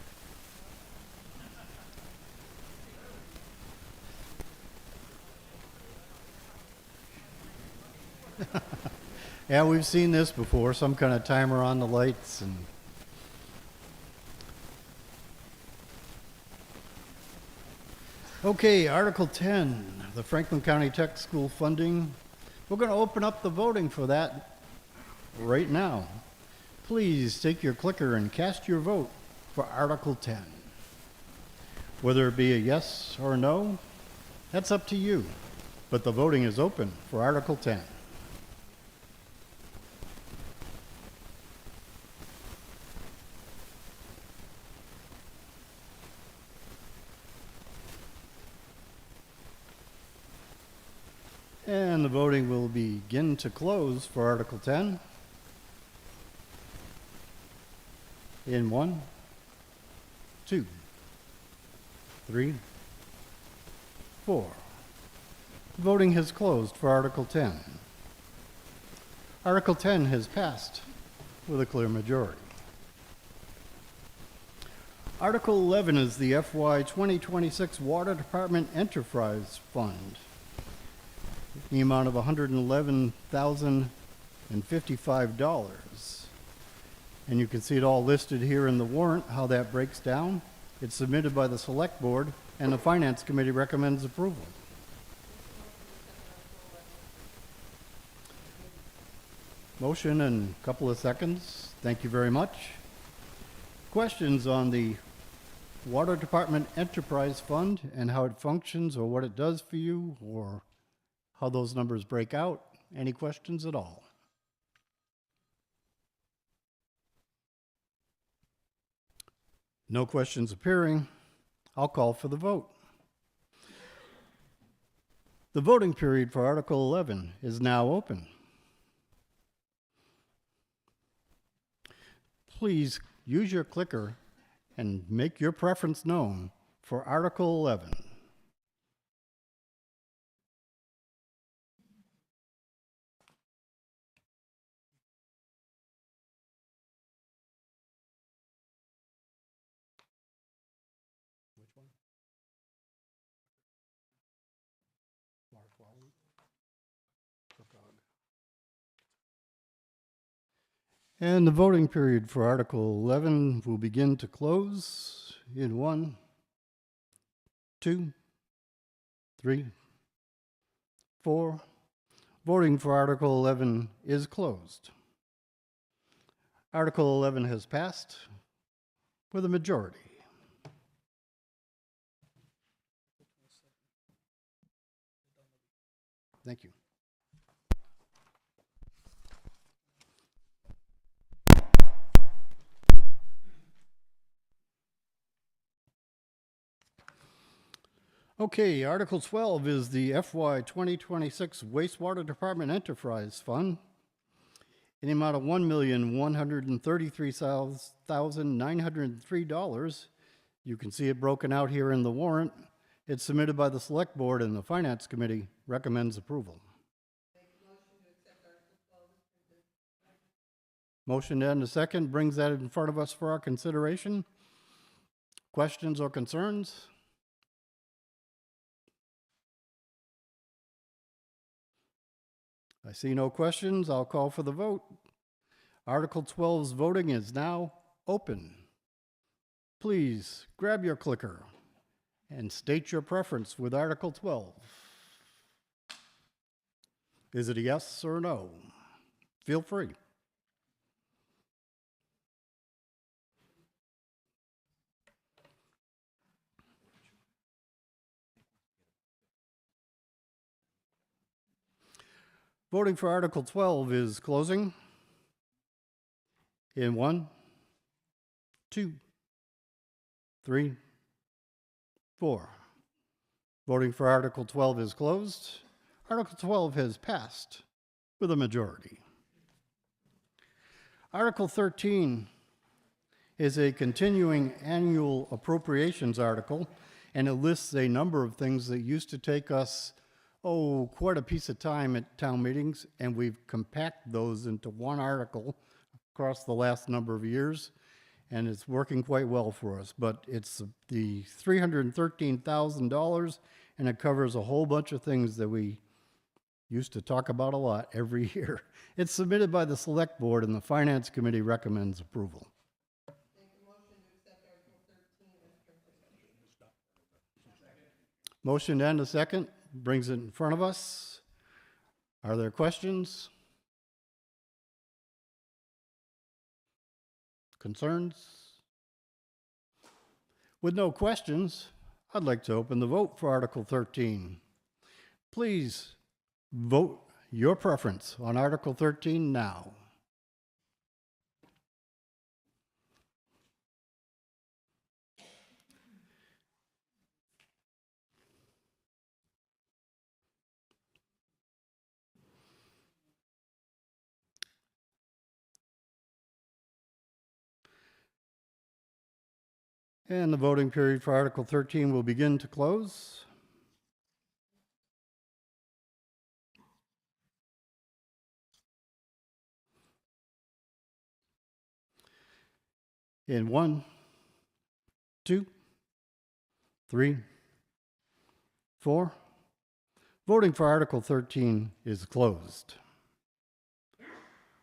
Yeah, we've seen this before, some kind of timer on the lights and okay, Article 10, the Franklin County Tech School funding. We're going to open up the voting for that right now. Please take your clicker and cast your vote for Article 10. Whether it be a yes or no, that's up to you, but the voting is open for Article 10. And the voting will begin to close for Article 10. In 1, 2, 3, 4. Voting has closed for Article 10. Article 10 has passed with a clear majority. Article 11 is the FY 2026 Water Department Enterprise Fund. The amount of $111,055. And you can see it all listed here in the warrant, how that breaks down. It's submitted by the Select Board, and the Finance Committee recommends approval. Motion in a couple of seconds. Thank you very much. Questions on the Water Department Enterprise Fund and how it functions or what it does for you or how those numbers break out? Any questions at all? No questions appearing. I'll call for the vote. The voting period for Article 11 is now open. Please use your clicker and make your preference known for Article 11. And the voting period for Article 11 will begin to close in 1, 2, 3, 4. Voting for Article 11 is closed. Article 11 has passed with a majority. Thank you. Okay, Article 12 is the FY 2026 Wastewater Department Enterprise Fund in the amount of $1,133,903. You can see it broken out here in the warrant. It's submitted by the Select Board and the Finance Committee recommends approval. Motion and a second brings that in front of us for our consideration. Questions or concerns? I see no questions. I'll call for the vote. Article 12's voting is now open. Please grab your clicker and state your preference with Article 12. Is it a yes or no? Feel free. Voting for Article 12 is closing in 1, 2, 3, 4. Voting for Article 12 is closed. Article 12 has passed with a majority. Article 13 is a continuing annual appropriations article, and it lists a number of things that used to take us quite a piece of time at town meetings, and we've compacted those into one article across the last number of years, and it's working quite well for us. But it's the $313,000, and it covers a whole bunch of things that we used to talk about a lot every year. It's submitted by the Select Board, and the Finance Committee recommends approval. Motion and a second brings it in front of us. Are there questions? Concerns? With no questions, I'd like to open the vote for Article 13. Please vote your preference on Article 13 now. And the voting period for Article 13 will begin to close. In 1, 2, 3, 4. Voting for Article 13 is closed.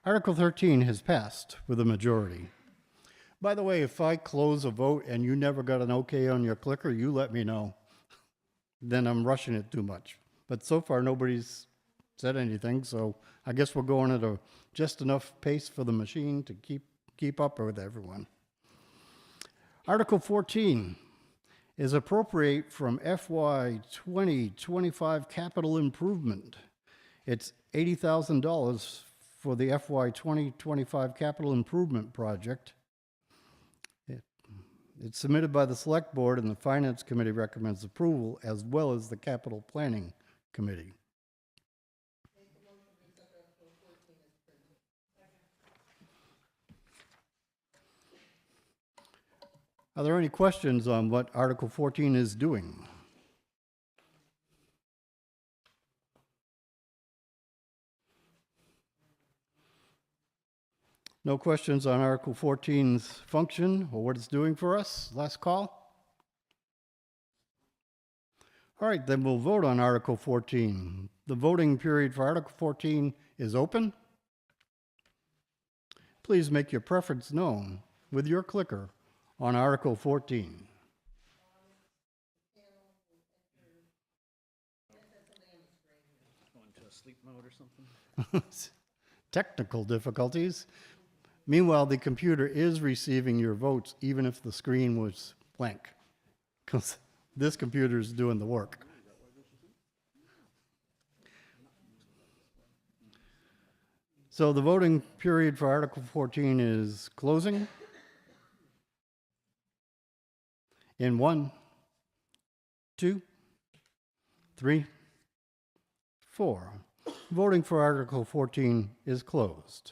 Article 13 has passed with a majority. By the way, if I close a vote and you never got an okay on your clicker, you let me know. Then I'm rushing it too much. But so far, nobody's said anything, so I guess we're going at a just enough pace for the machine to keep up with everyone. Article 14 is appropriate from FY 2025 capital improvement. It's $80,000 for the FY 2025 capital improvement project. It's submitted by the Select Board, and the Finance Committee recommends approval, as well as the Capital Planning Committee. Are there any questions on what Article 14 is doing? No questions on Article 14's function or what it's doing for us? Last call? All right, then we'll vote on Article 14. The voting period for Article 14 is open. Please make your preference known with your clicker on Article 14. Going to sleep mode or something? Technical difficulties. Meanwhile, the computer is receiving your votes even if the screen was blank, because this computer is doing the work. So the voting period for Article 14 is closing in 1, 2, 3, 4. Voting for Article 14 is closed.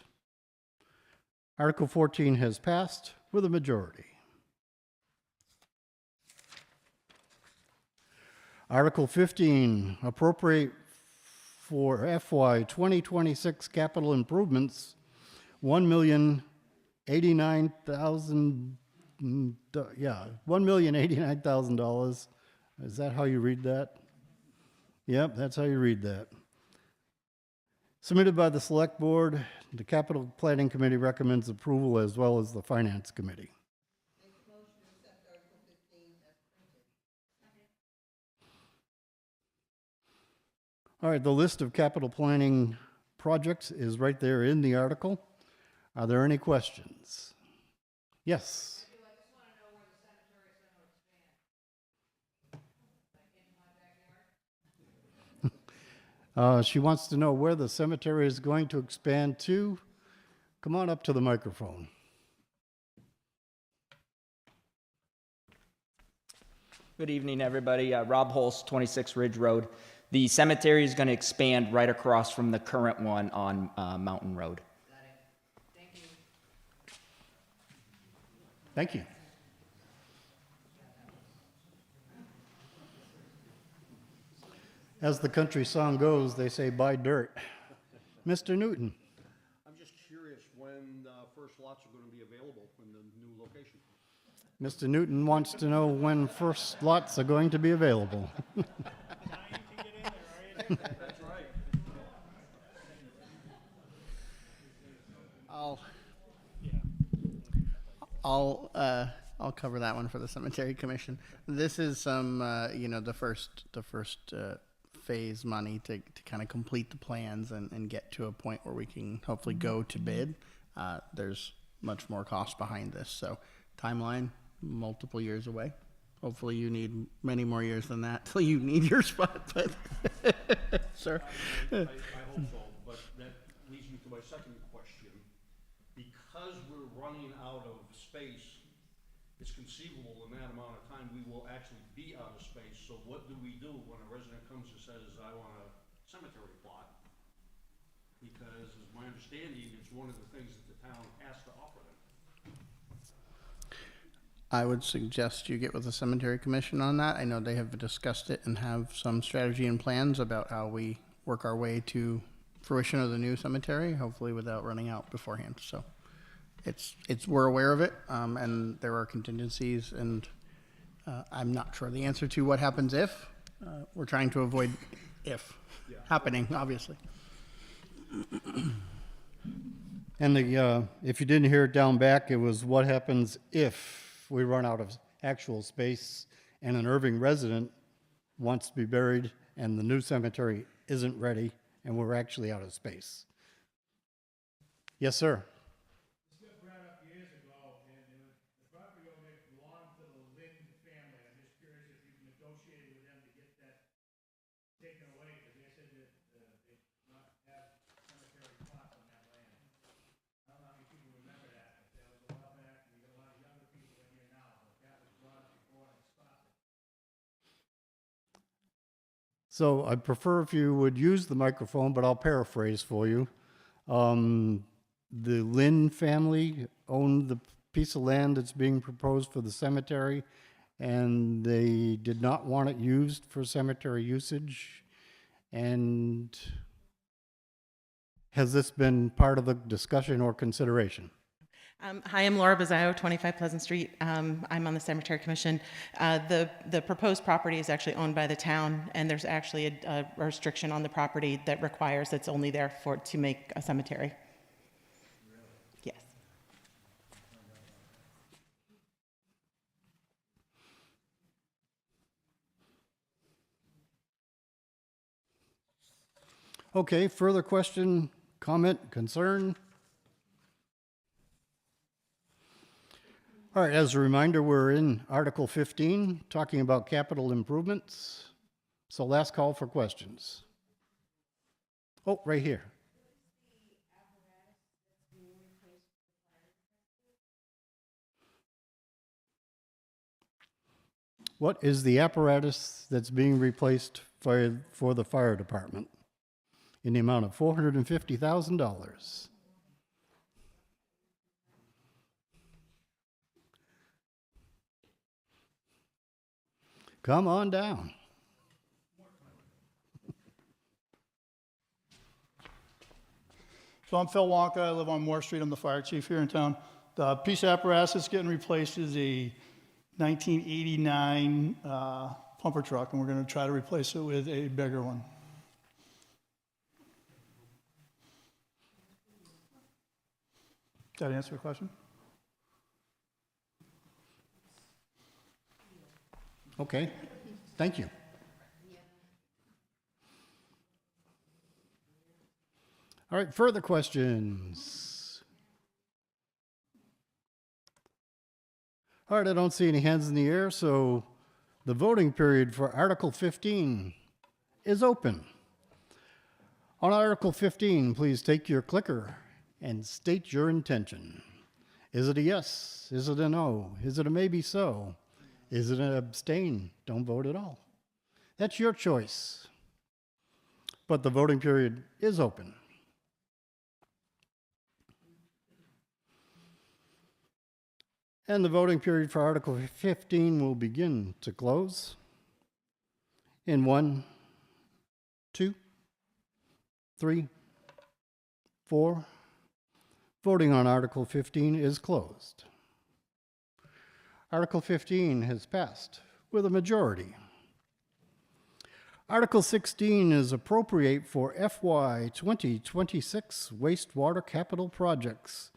Article 14 has passed with a majority. Article 15, appropriate for FY 2026 capital improvements, $1,089,000. Is that how you read that? Yep, that's how you read that. Submitted by the Select Board, the Capital Planning Committee recommends approval as well as the Finance Committee. All right, the list of capital planning projects is right there in the article. Are there any questions? Yes. She wants to know where the cemetery is going to expand to. Come on up to the microphone. Good evening, everybody. Rob Holst, 26 Ridge Road. The cemetery is going to expand right across from the current one on Mountain Road. Thank you. As the country song goes, they say, buy dirt. Mr. Newton. I'm just curious when first lots are going to be available in the new location. Mr. Newton wants to know when first lots are going to be available. That's right. I'll cover that one for the Cemetery Commission. This is some, the first phase money to kind of complete the plans and get to a point where we can hopefully go to bid. There's much more cost behind this, so timeline, multiple years away. Hopefully you need many more years than that till you need your spot, but sir. I hope so, but that leads me to my second question. Because we're running out of space, it's conceivable in that amount of time we will actually be out of space. So what do we do when a resident comes and says, I want a cemetery plot? Because as my understanding, it's one of the things that the town has to offer them. I would suggest you get with the Cemetery Commission on that. I know they have discussed it and have some strategy and plans about how we work our way to fruition of the new cemetery, hopefully without running out beforehand. So we're aware of it, and there are contingencies, and I'm not sure the answer to what happens if. We're trying to avoid if happening, obviously. And if you didn't hear it down back, it was what happens if we run out of actual space and an Erving resident wants to be buried and the new cemetery isn't ready and we're actually out of space. Yes, sir. This got brought up years ago, and the property owner belonged to the Lynn family. I'm just curious if you've negotiated with them to get that taken away, because they said that they not have cemetery plots on that land. I don't know how many people remember that, but that was a while back, and we got a lot of younger people in here now, but that was brought up before and it stopped it. So I'd prefer if you would use the microphone, but I'll paraphrase for you. The Lynn family owned the piece of land that's being proposed for the cemetery, and they did not want it used for cemetery usage. And has this been part of the discussion or consideration? Hi, I'm Laura Bazzaio, 25 Pleasant Street. I'm on the Cemetery Commission. The proposed property is actually owned by the town, and there's actually a restriction on the property that requires it's only there to make a cemetery. Yes. Okay, further question, comment, concern? All right, as a reminder, we're in Article 15, talking about capital improvements. So last call for questions. Oh, right here. What is the apparatus that's being replaced for the fire department in the amount of $450,000. Come on down. So I'm Phil Wonka. I live on Moore Street. I'm the fire chief here in town. The piece of apparatus that's getting replaced is a 1989 pumper truck, and we're going to try to replace it with a bigger one. Did that answer your question? Okay, thank you. All right, further questions? All right, I don't see any hands in the air, so the voting period for Article 15 is open. On Article 15, please take your clicker and state your intention. Is it a yes? Is it a no? Is it a maybe so? Is it an abstain? Don't vote at all. That's your choice. But the voting period is open. And the voting period for Article 15 will begin to close in 1, 2, 3, 4. Voting on Article 15 is closed. Article 15 has passed with a majority. Article 16 is appropriate for FY 2026 wastewater capital projects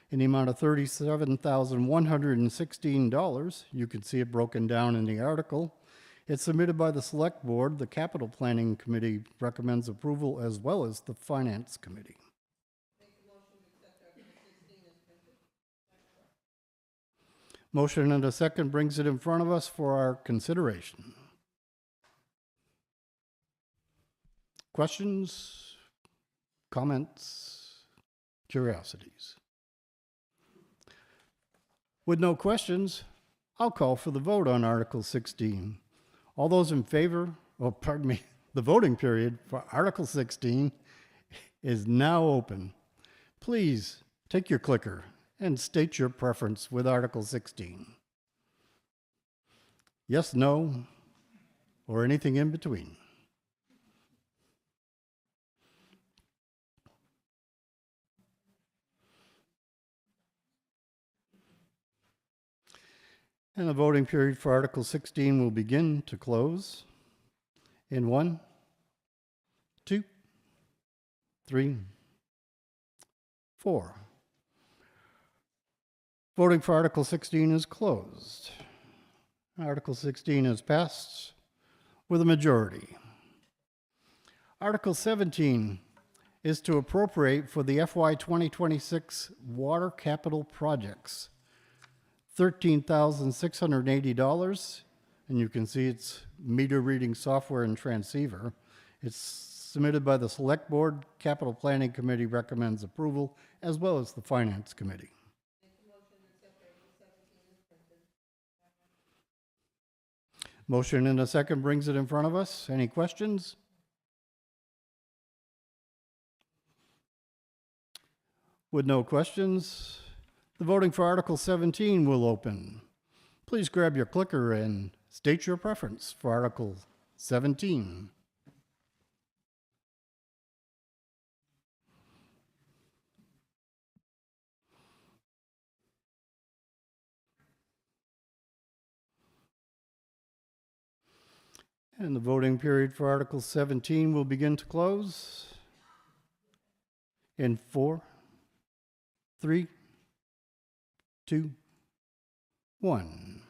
in the amount of $37,116. You can see it broken down in the article. It's submitted by the Select Board. The Capital Planning Committee recommends approval, as well as the Finance Committee. Motion and a second brings it in front of us for our consideration. Questions, comments, curiosities? With no questions, I'll call for the vote on Article 16. All those in favor, the voting period for Article 16 is now open. Please take your clicker and state your preference with Article 16. Yes, no, or anything in between. And the voting period for Article 16 will begin to close in 1, 2, 3, 4. Voting for Article 16 is closed. Article 16 is passed with a majority. Article 17 is to appropriate for the FY 2026 water capital projects $13,680, and you can see it's meter reading software and transceiver. It's submitted by the Select Board. Capital Planning Committee recommends approval, as well as the Finance Committee. Motion and a second brings it in front of us. Any questions? With no questions, the voting for Article 17 will open. Please grab your clicker and state your preference for Article 17. And the voting period for Article 17 will begin to close in 4, 3, 2, 1.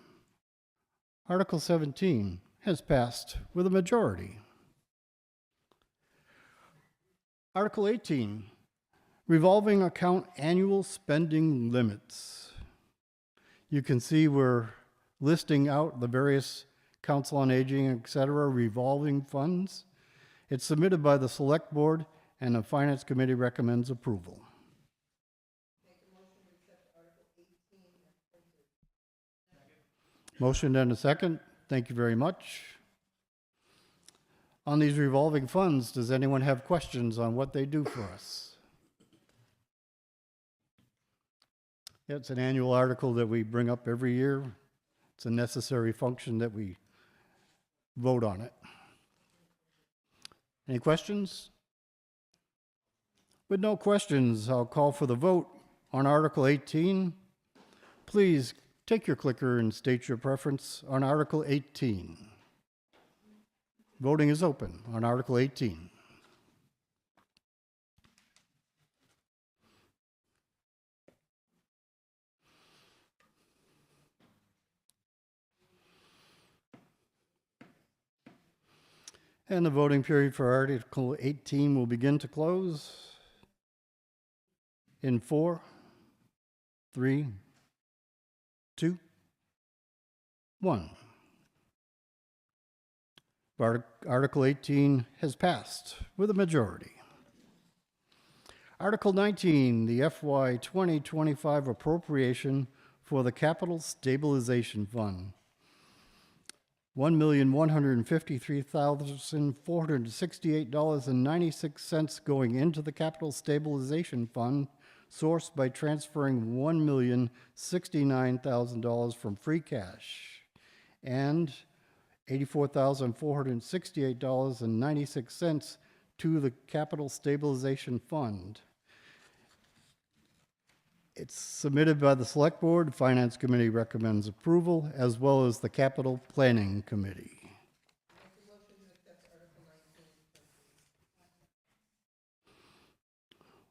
Article 17 has passed with a majority. Article 18, revolving account annual spending limits. You can see we're listing out the various Council on Aging, etc., revolving funds. It's submitted by the Select Board, and the Finance Committee recommends approval. Motion and a second. Thank you very much. On these revolving funds, does anyone have questions on what they do for us? It's an annual article that we bring up every year. It's a necessary function that we vote on it. Any questions? With no questions, I'll call for the vote on Article 18. Please take your clicker and state your preference on Article 18. Voting is open on Article 18. And the voting period for Article 18 will begin to close in 4, 3, 2, 1. Article 18 has passed with a majority. Article 19, the FY 2025 appropriation for the Capital Stabilization Fund. $1,153,468.96 going into the Capital Stabilization Fund, sourced by transferring $1,069,000 from free cash, and $84,468.96 to the Capital Stabilization Fund. It's submitted by the Select Board. Finance Committee recommends approval, as well as the Capital Planning Committee.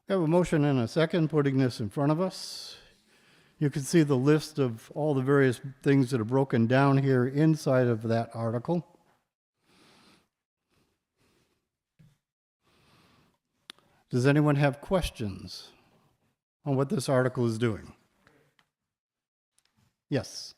We have a motion and a second putting this in front of us. You can see the list of all the various things that are broken down here inside of that article. Does anyone have questions on what this article is doing? Yes.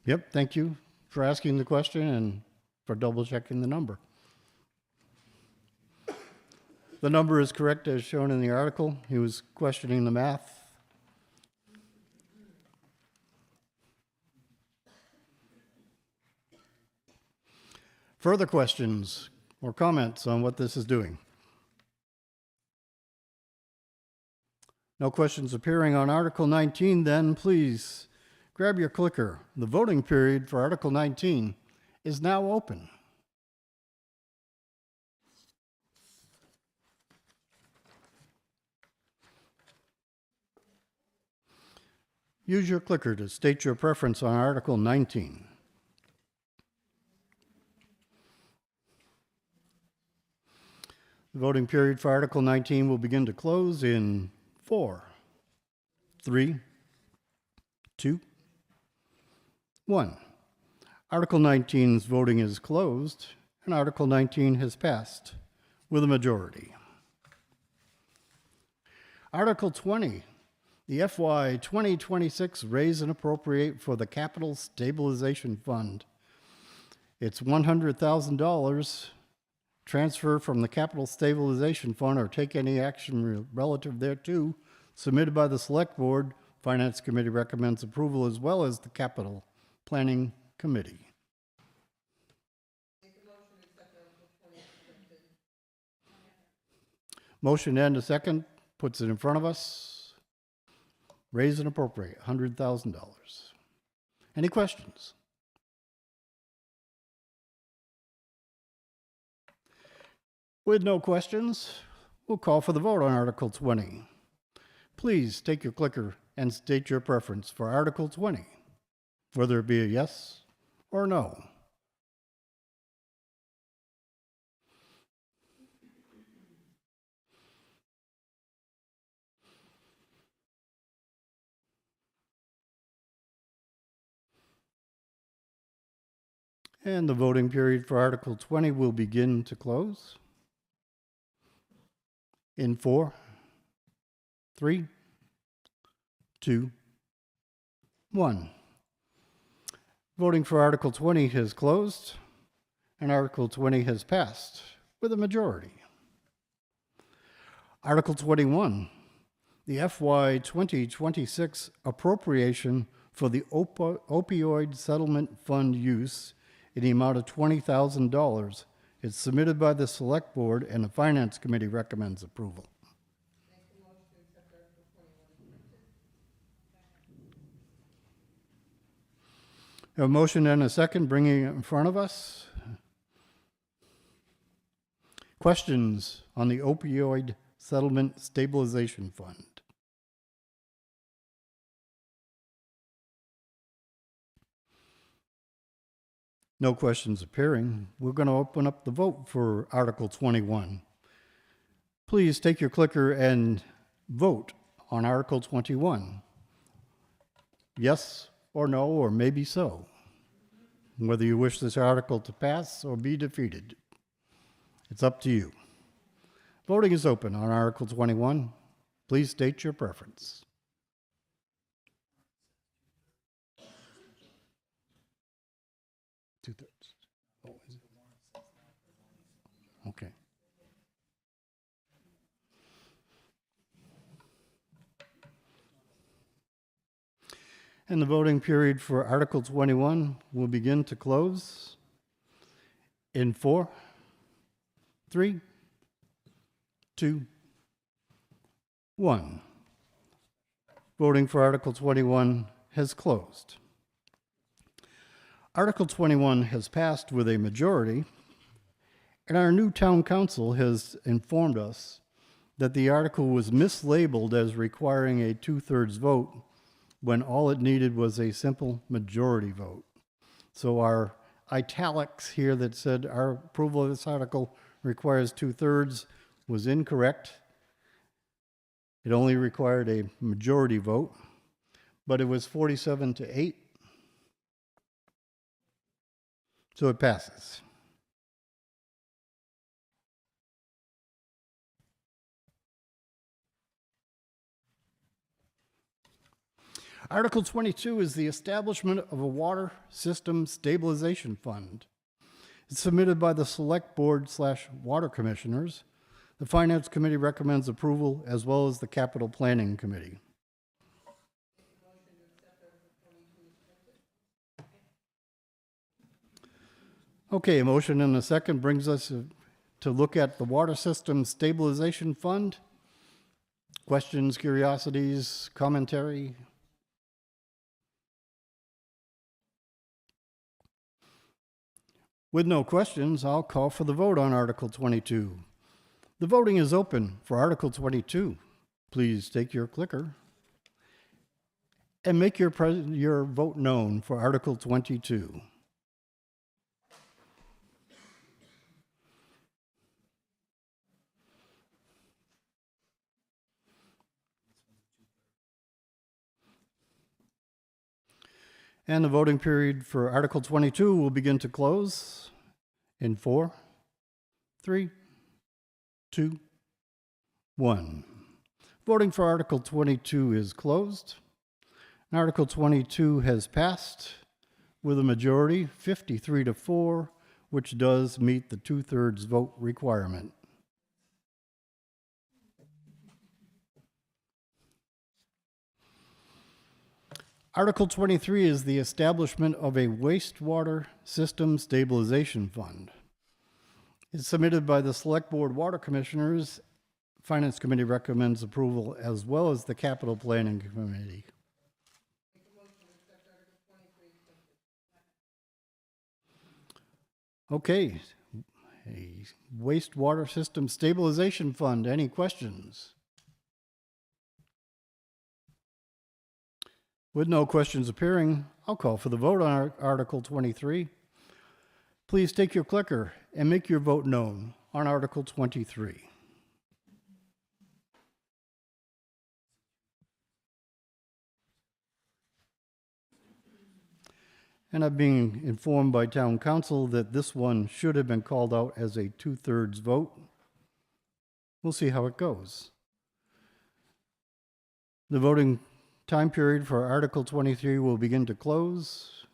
Yep, thank you for asking the question and for double checking the number. The number is correct as shown in the article. He was questioning the math. Further questions or comments on what this is doing? No questions appearing on Article 19, then please grab your clicker. The voting period for Article 19 is now open. Use your clicker to state your preference on Article 19. The voting period for Article 19 will begin to close in 4, 3, 2, 1. Article 19's voting is closed, and Article 19 has passed with a majority. Article 20, the FY 2026 raise and appropriate for the Capital Stabilization Fund. It's $100,000. Transfer from the Capital Stabilization Fund or take any action relative thereto, submitted by the Select Board. Finance Committee recommends approval, as well as the Capital Planning Committee. Motion and a second puts it in front of us. Raise and appropriate, $100,000. Any questions? With no questions, we'll call for the vote on Article 20. Please take your clicker and state your preference for Article 20, whether it be a yes or no. And the voting period for Article 20 will begin to close in 4, 3, 2, 1. Voting for Article 20 has closed, and Article 20 has passed with a majority. Article 21, the FY 2026 appropriation for the opioid settlement fund use in the amount of $20,000 is submitted by the Select Board, and the Finance Committee recommends approval. A motion and a second, bringing it in front of us. Questions on the opioid settlement stabilization fund? No questions appearing. We're going to open up the vote for Article 21. Please take your clicker and vote on Article 21. Yes or no, or maybe so. Whether you wish this article to pass or be defeated. It's up to you. Voting is open on Article 21. Please state your preference. Two-thirds. Oh, is it? Okay. And the voting period for Article 21 will begin to close in 4, 3, 2, 1. Voting for Article 21 has closed. Article 21 has passed with a majority, and our new town council has informed us that the article was mislabeled as requiring a 2/3 vote when all it needed was a simple majority vote. So our italics here that said our approval of this article requires 2/3 was incorrect. It only required a majority vote, but it was 47-8. So it passes. Article 22 is the establishment of a water system stabilization fund. It's submitted by the Select Board/Water Commissioners. The Finance Committee recommends approval, as well as the Capital Planning Committee. Okay, a motion and a second brings us to look at the Water System Stabilization Fund. Questions, curiosities, commentary? With no questions, I'll call for the vote on Article 22. The voting is open for Article 22. Please take your clicker and make your vote known for Article 22. And the voting period for Article 22 will begin to close in 4, 3, 2, 1. Voting for Article 22 is closed. And Article 22 has passed with a majority, 53-4, which does meet the 2/3 vote requirement. Article 23 is the establishment of a wastewater system stabilization fund. It's submitted by the Select Board Water Commissioners. Finance Committee recommends approval, as well as the Capital Planning Committee. Okay, a wastewater system stabilization fund. Any questions? With no questions appearing, I'll call for the vote on Article 23. Please take your clicker and make your vote known on Article 23. And I'm being informed by town council that this one should have been called out as a 2/3 vote. We'll see how it goes. The voting time period for Article 23 will begin to close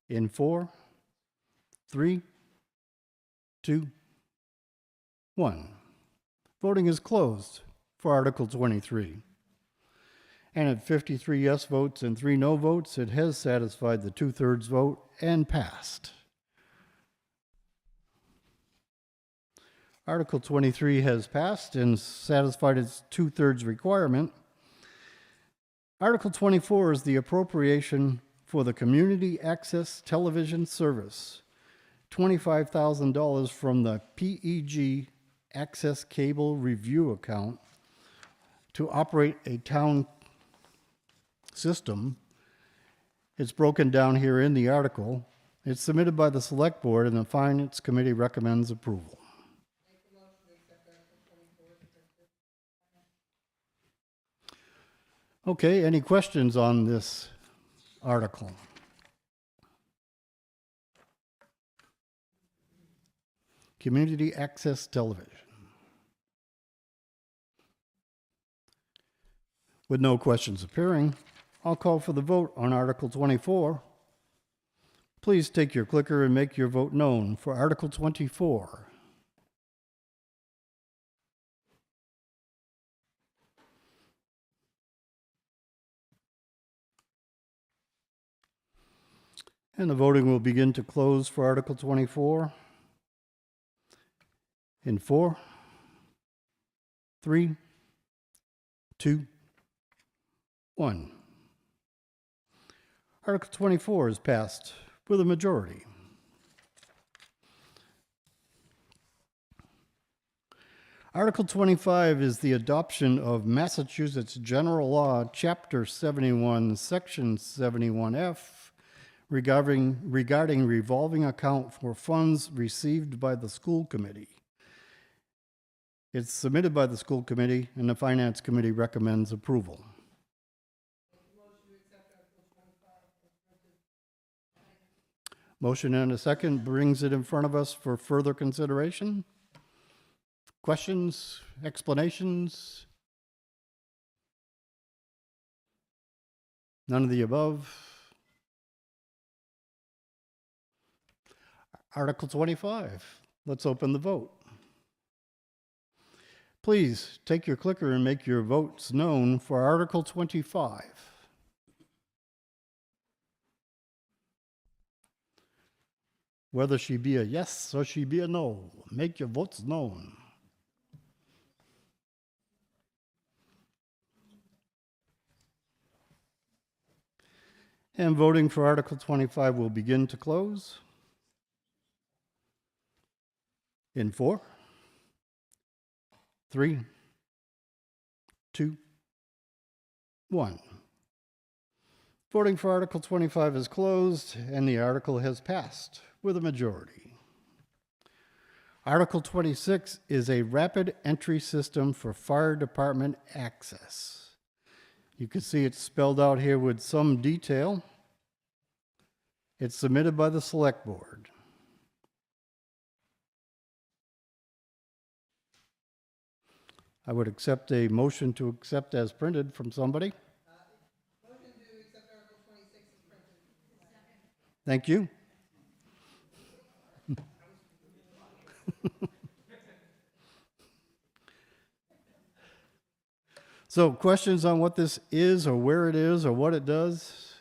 in 4, 3, 2, 1. Voting is closed for Article 23. And at 53 yes votes and 3 no votes, it has satisfied the 2/3 vote and passed. Article 23 has passed and satisfied its 2/3 requirement. Article 24 is the appropriation for the Community Access Television Service, $25,000 from the PEG Access Cable Review account to operate a town system. It's broken down here in the article. It's submitted by the Select Board, and the Finance Committee recommends approval. Okay, any questions on this article? Community Access Television. With no questions appearing, I'll call for the vote on Article 24. Please take your clicker and make your vote known for Article 24. And the voting will begin to close for Article 24 in 4, 3, 2, 1. Article 24 is passed with a majority. Article 25 is the adoption of Massachusetts General Law, Chapter 71, Section 71F, regarding revolving account for funds received by the school committee. It's submitted by the school committee, and the Finance Committee recommends approval. Motion and a second brings it in front of us for further consideration. Questions, explanations? None of the above. Article 25. Let's open the vote. Please take your clicker and make your votes known for Article 25. Whether she be a yes or she be a no, make your votes known. And voting for Article 25 will begin to close in 4, 3, 2, 1. Voting for Article 25 is closed, and the article has passed with a majority. Article 26 is a rapid entry system for fire department access. You can see it's spelled out here with some detail. It's submitted by the Select Board. I would accept a motion to accept as printed from somebody. Motion to accept Article 26 is printed. Thank you. So questions on what this is or where it is or what it does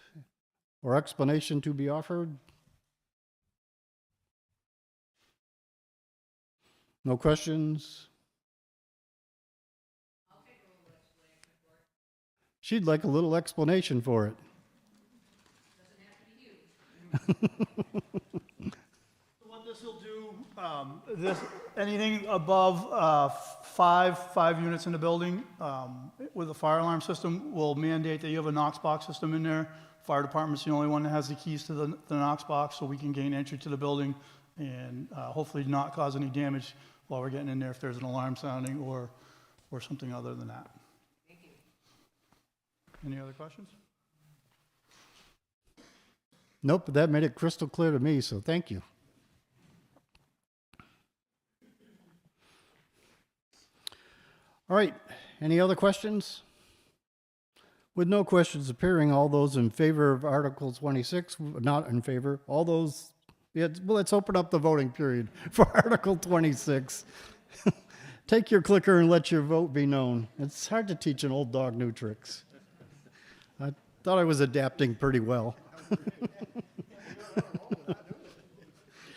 or explanation to be offered? No questions? She'd like a little explanation for it. What this will do, anything above five units in the building with a fire alarm system will mandate that you have a Knox box system in there. Fire department's the only one that has the keys to the Knox box, so we can gain entry to the building and hopefully not cause any damage while we're getting in there if there's an alarm sounding or something other than that. Thank you. Any other questions? Nope, but that made it crystal clear to me, so thank you. All right, any other questions? With no questions appearing, all those in favor of Article 26, not in favor, all those, yeah, well, let's open up the voting period for Article 26. Take your clicker and let your vote be known. It's hard to teach an old dog new tricks. I thought I was adapting pretty well.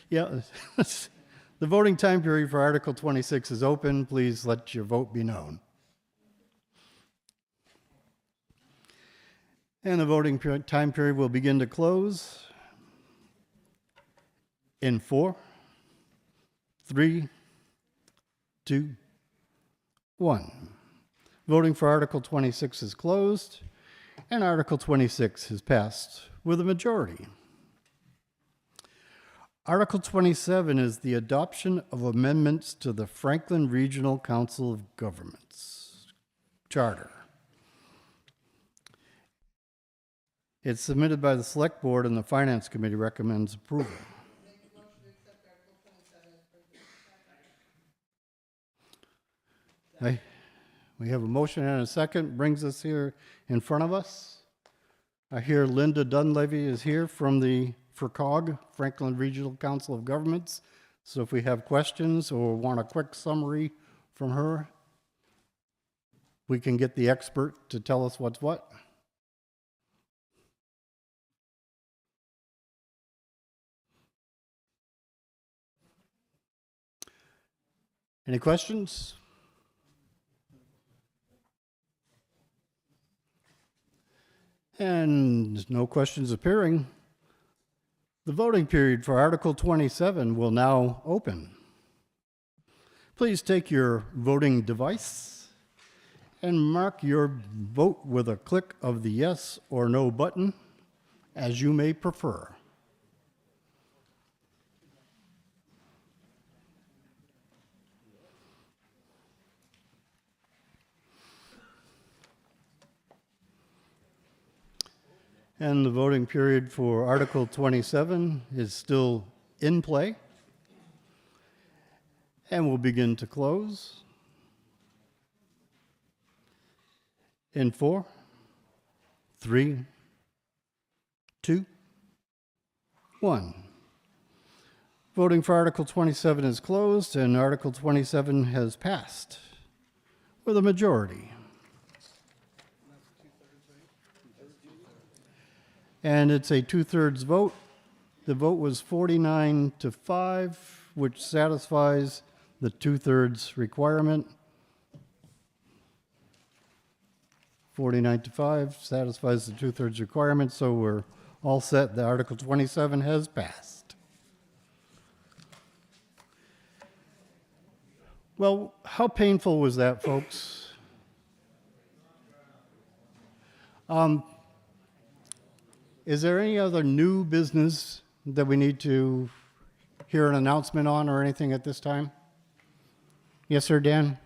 Yeah, the voting time period for Article 26 is open. Please let your vote be known. And the voting time period will begin to close in 4, 3, 2, 1. Voting for Article 26 is closed, and Article 26 is passed with a majority. Article 27 is the adoption of amendments to the Franklin Regional Council of Governments Charter. It's submitted by the Select Board, and the Finance Committee recommends approval. We have a motion and a second, brings us here in front of us. I hear Linda Dunleavy is here from the FRCOG, Franklin Regional Council of Governments. So if we have questions or want a quick summary from her, we can get the expert to tell us what's what. Any questions? And no questions appearing. The voting period for Article 27 will now open. Please take your voting device and mark your vote with a click of the yes or no button, as you may prefer. And the voting period for Article 27 is still in play and will begin to close in 4, 3, 2, 1. Voting for Article 27 is closed, and Article 27 has passed with a majority. And it's a 2/3 vote. The vote was 49-5, which satisfies the 2/3 requirement. 49-5 satisfies the 2/3 requirement, so we're all set. The Article 27 has passed. Well, how painful was that, folks? Is there any other new business that we need to hear an announcement on or anything at this time? Yes, sir, Dan?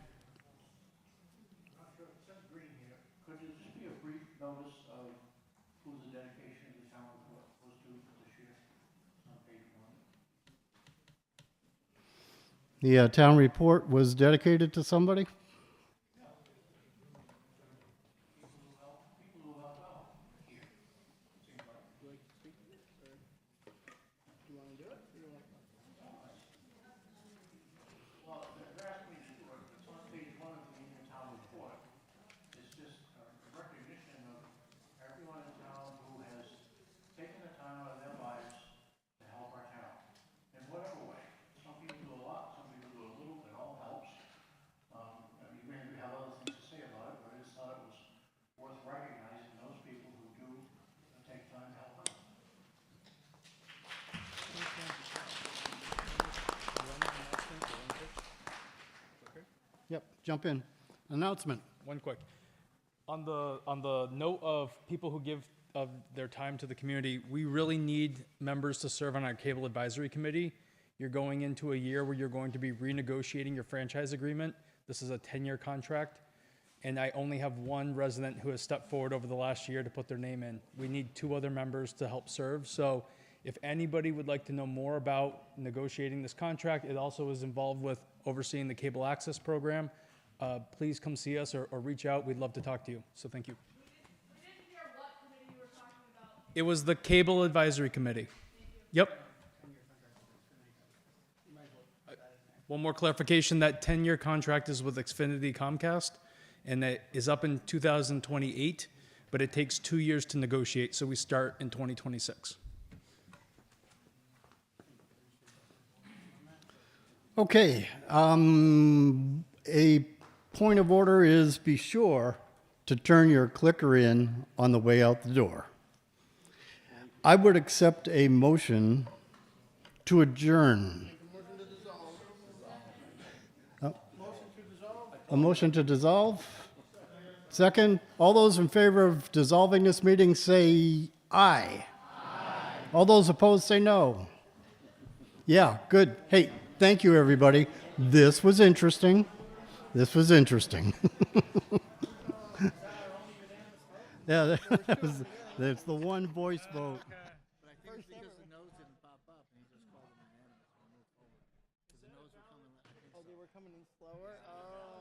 Could there just be a brief notice of who the dedication of the town was to for this year? It's on page 1. The town report was dedicated to somebody? Yep, jump in. Announcement. One quick. On the note of people who give of their time to the community, we really need members to serve on our cable advisory committee. You're going into a year where you're going to be renegotiating your franchise agreement. This is a 10-year contract. and I only have one resident who has stepped forward over the last year to put their name in. We need 2 other members to help serve. So if anybody would like to know more about negotiating this contract, it also is involved with overseeing the cable access program. Please come see us or reach out. We'd love to talk to you. So thank you. We didn't hear what committee you were talking about. It was the Cable Advisory Committee. Yep. One more clarification, that 10-year contract is with Xfinity Comcast, and that is up in 2028, but it takes 2 years to negotiate, so we start in 2026. Okay, a point of order is be sure to turn your clicker in on the way out the door. I would accept a motion to adjourn. A motion to dissolve? Second, all those in favor of dissolving this meeting say aye. All those opposed say no. Yeah, good. Hey, thank you, everybody. This was interesting. This was interesting. Yeah, that's the one voice vote. But I think it's because the nose didn't pop up, and he just called them unanimous. Because the nose were coming. Oh, they were coming in slower? Oh.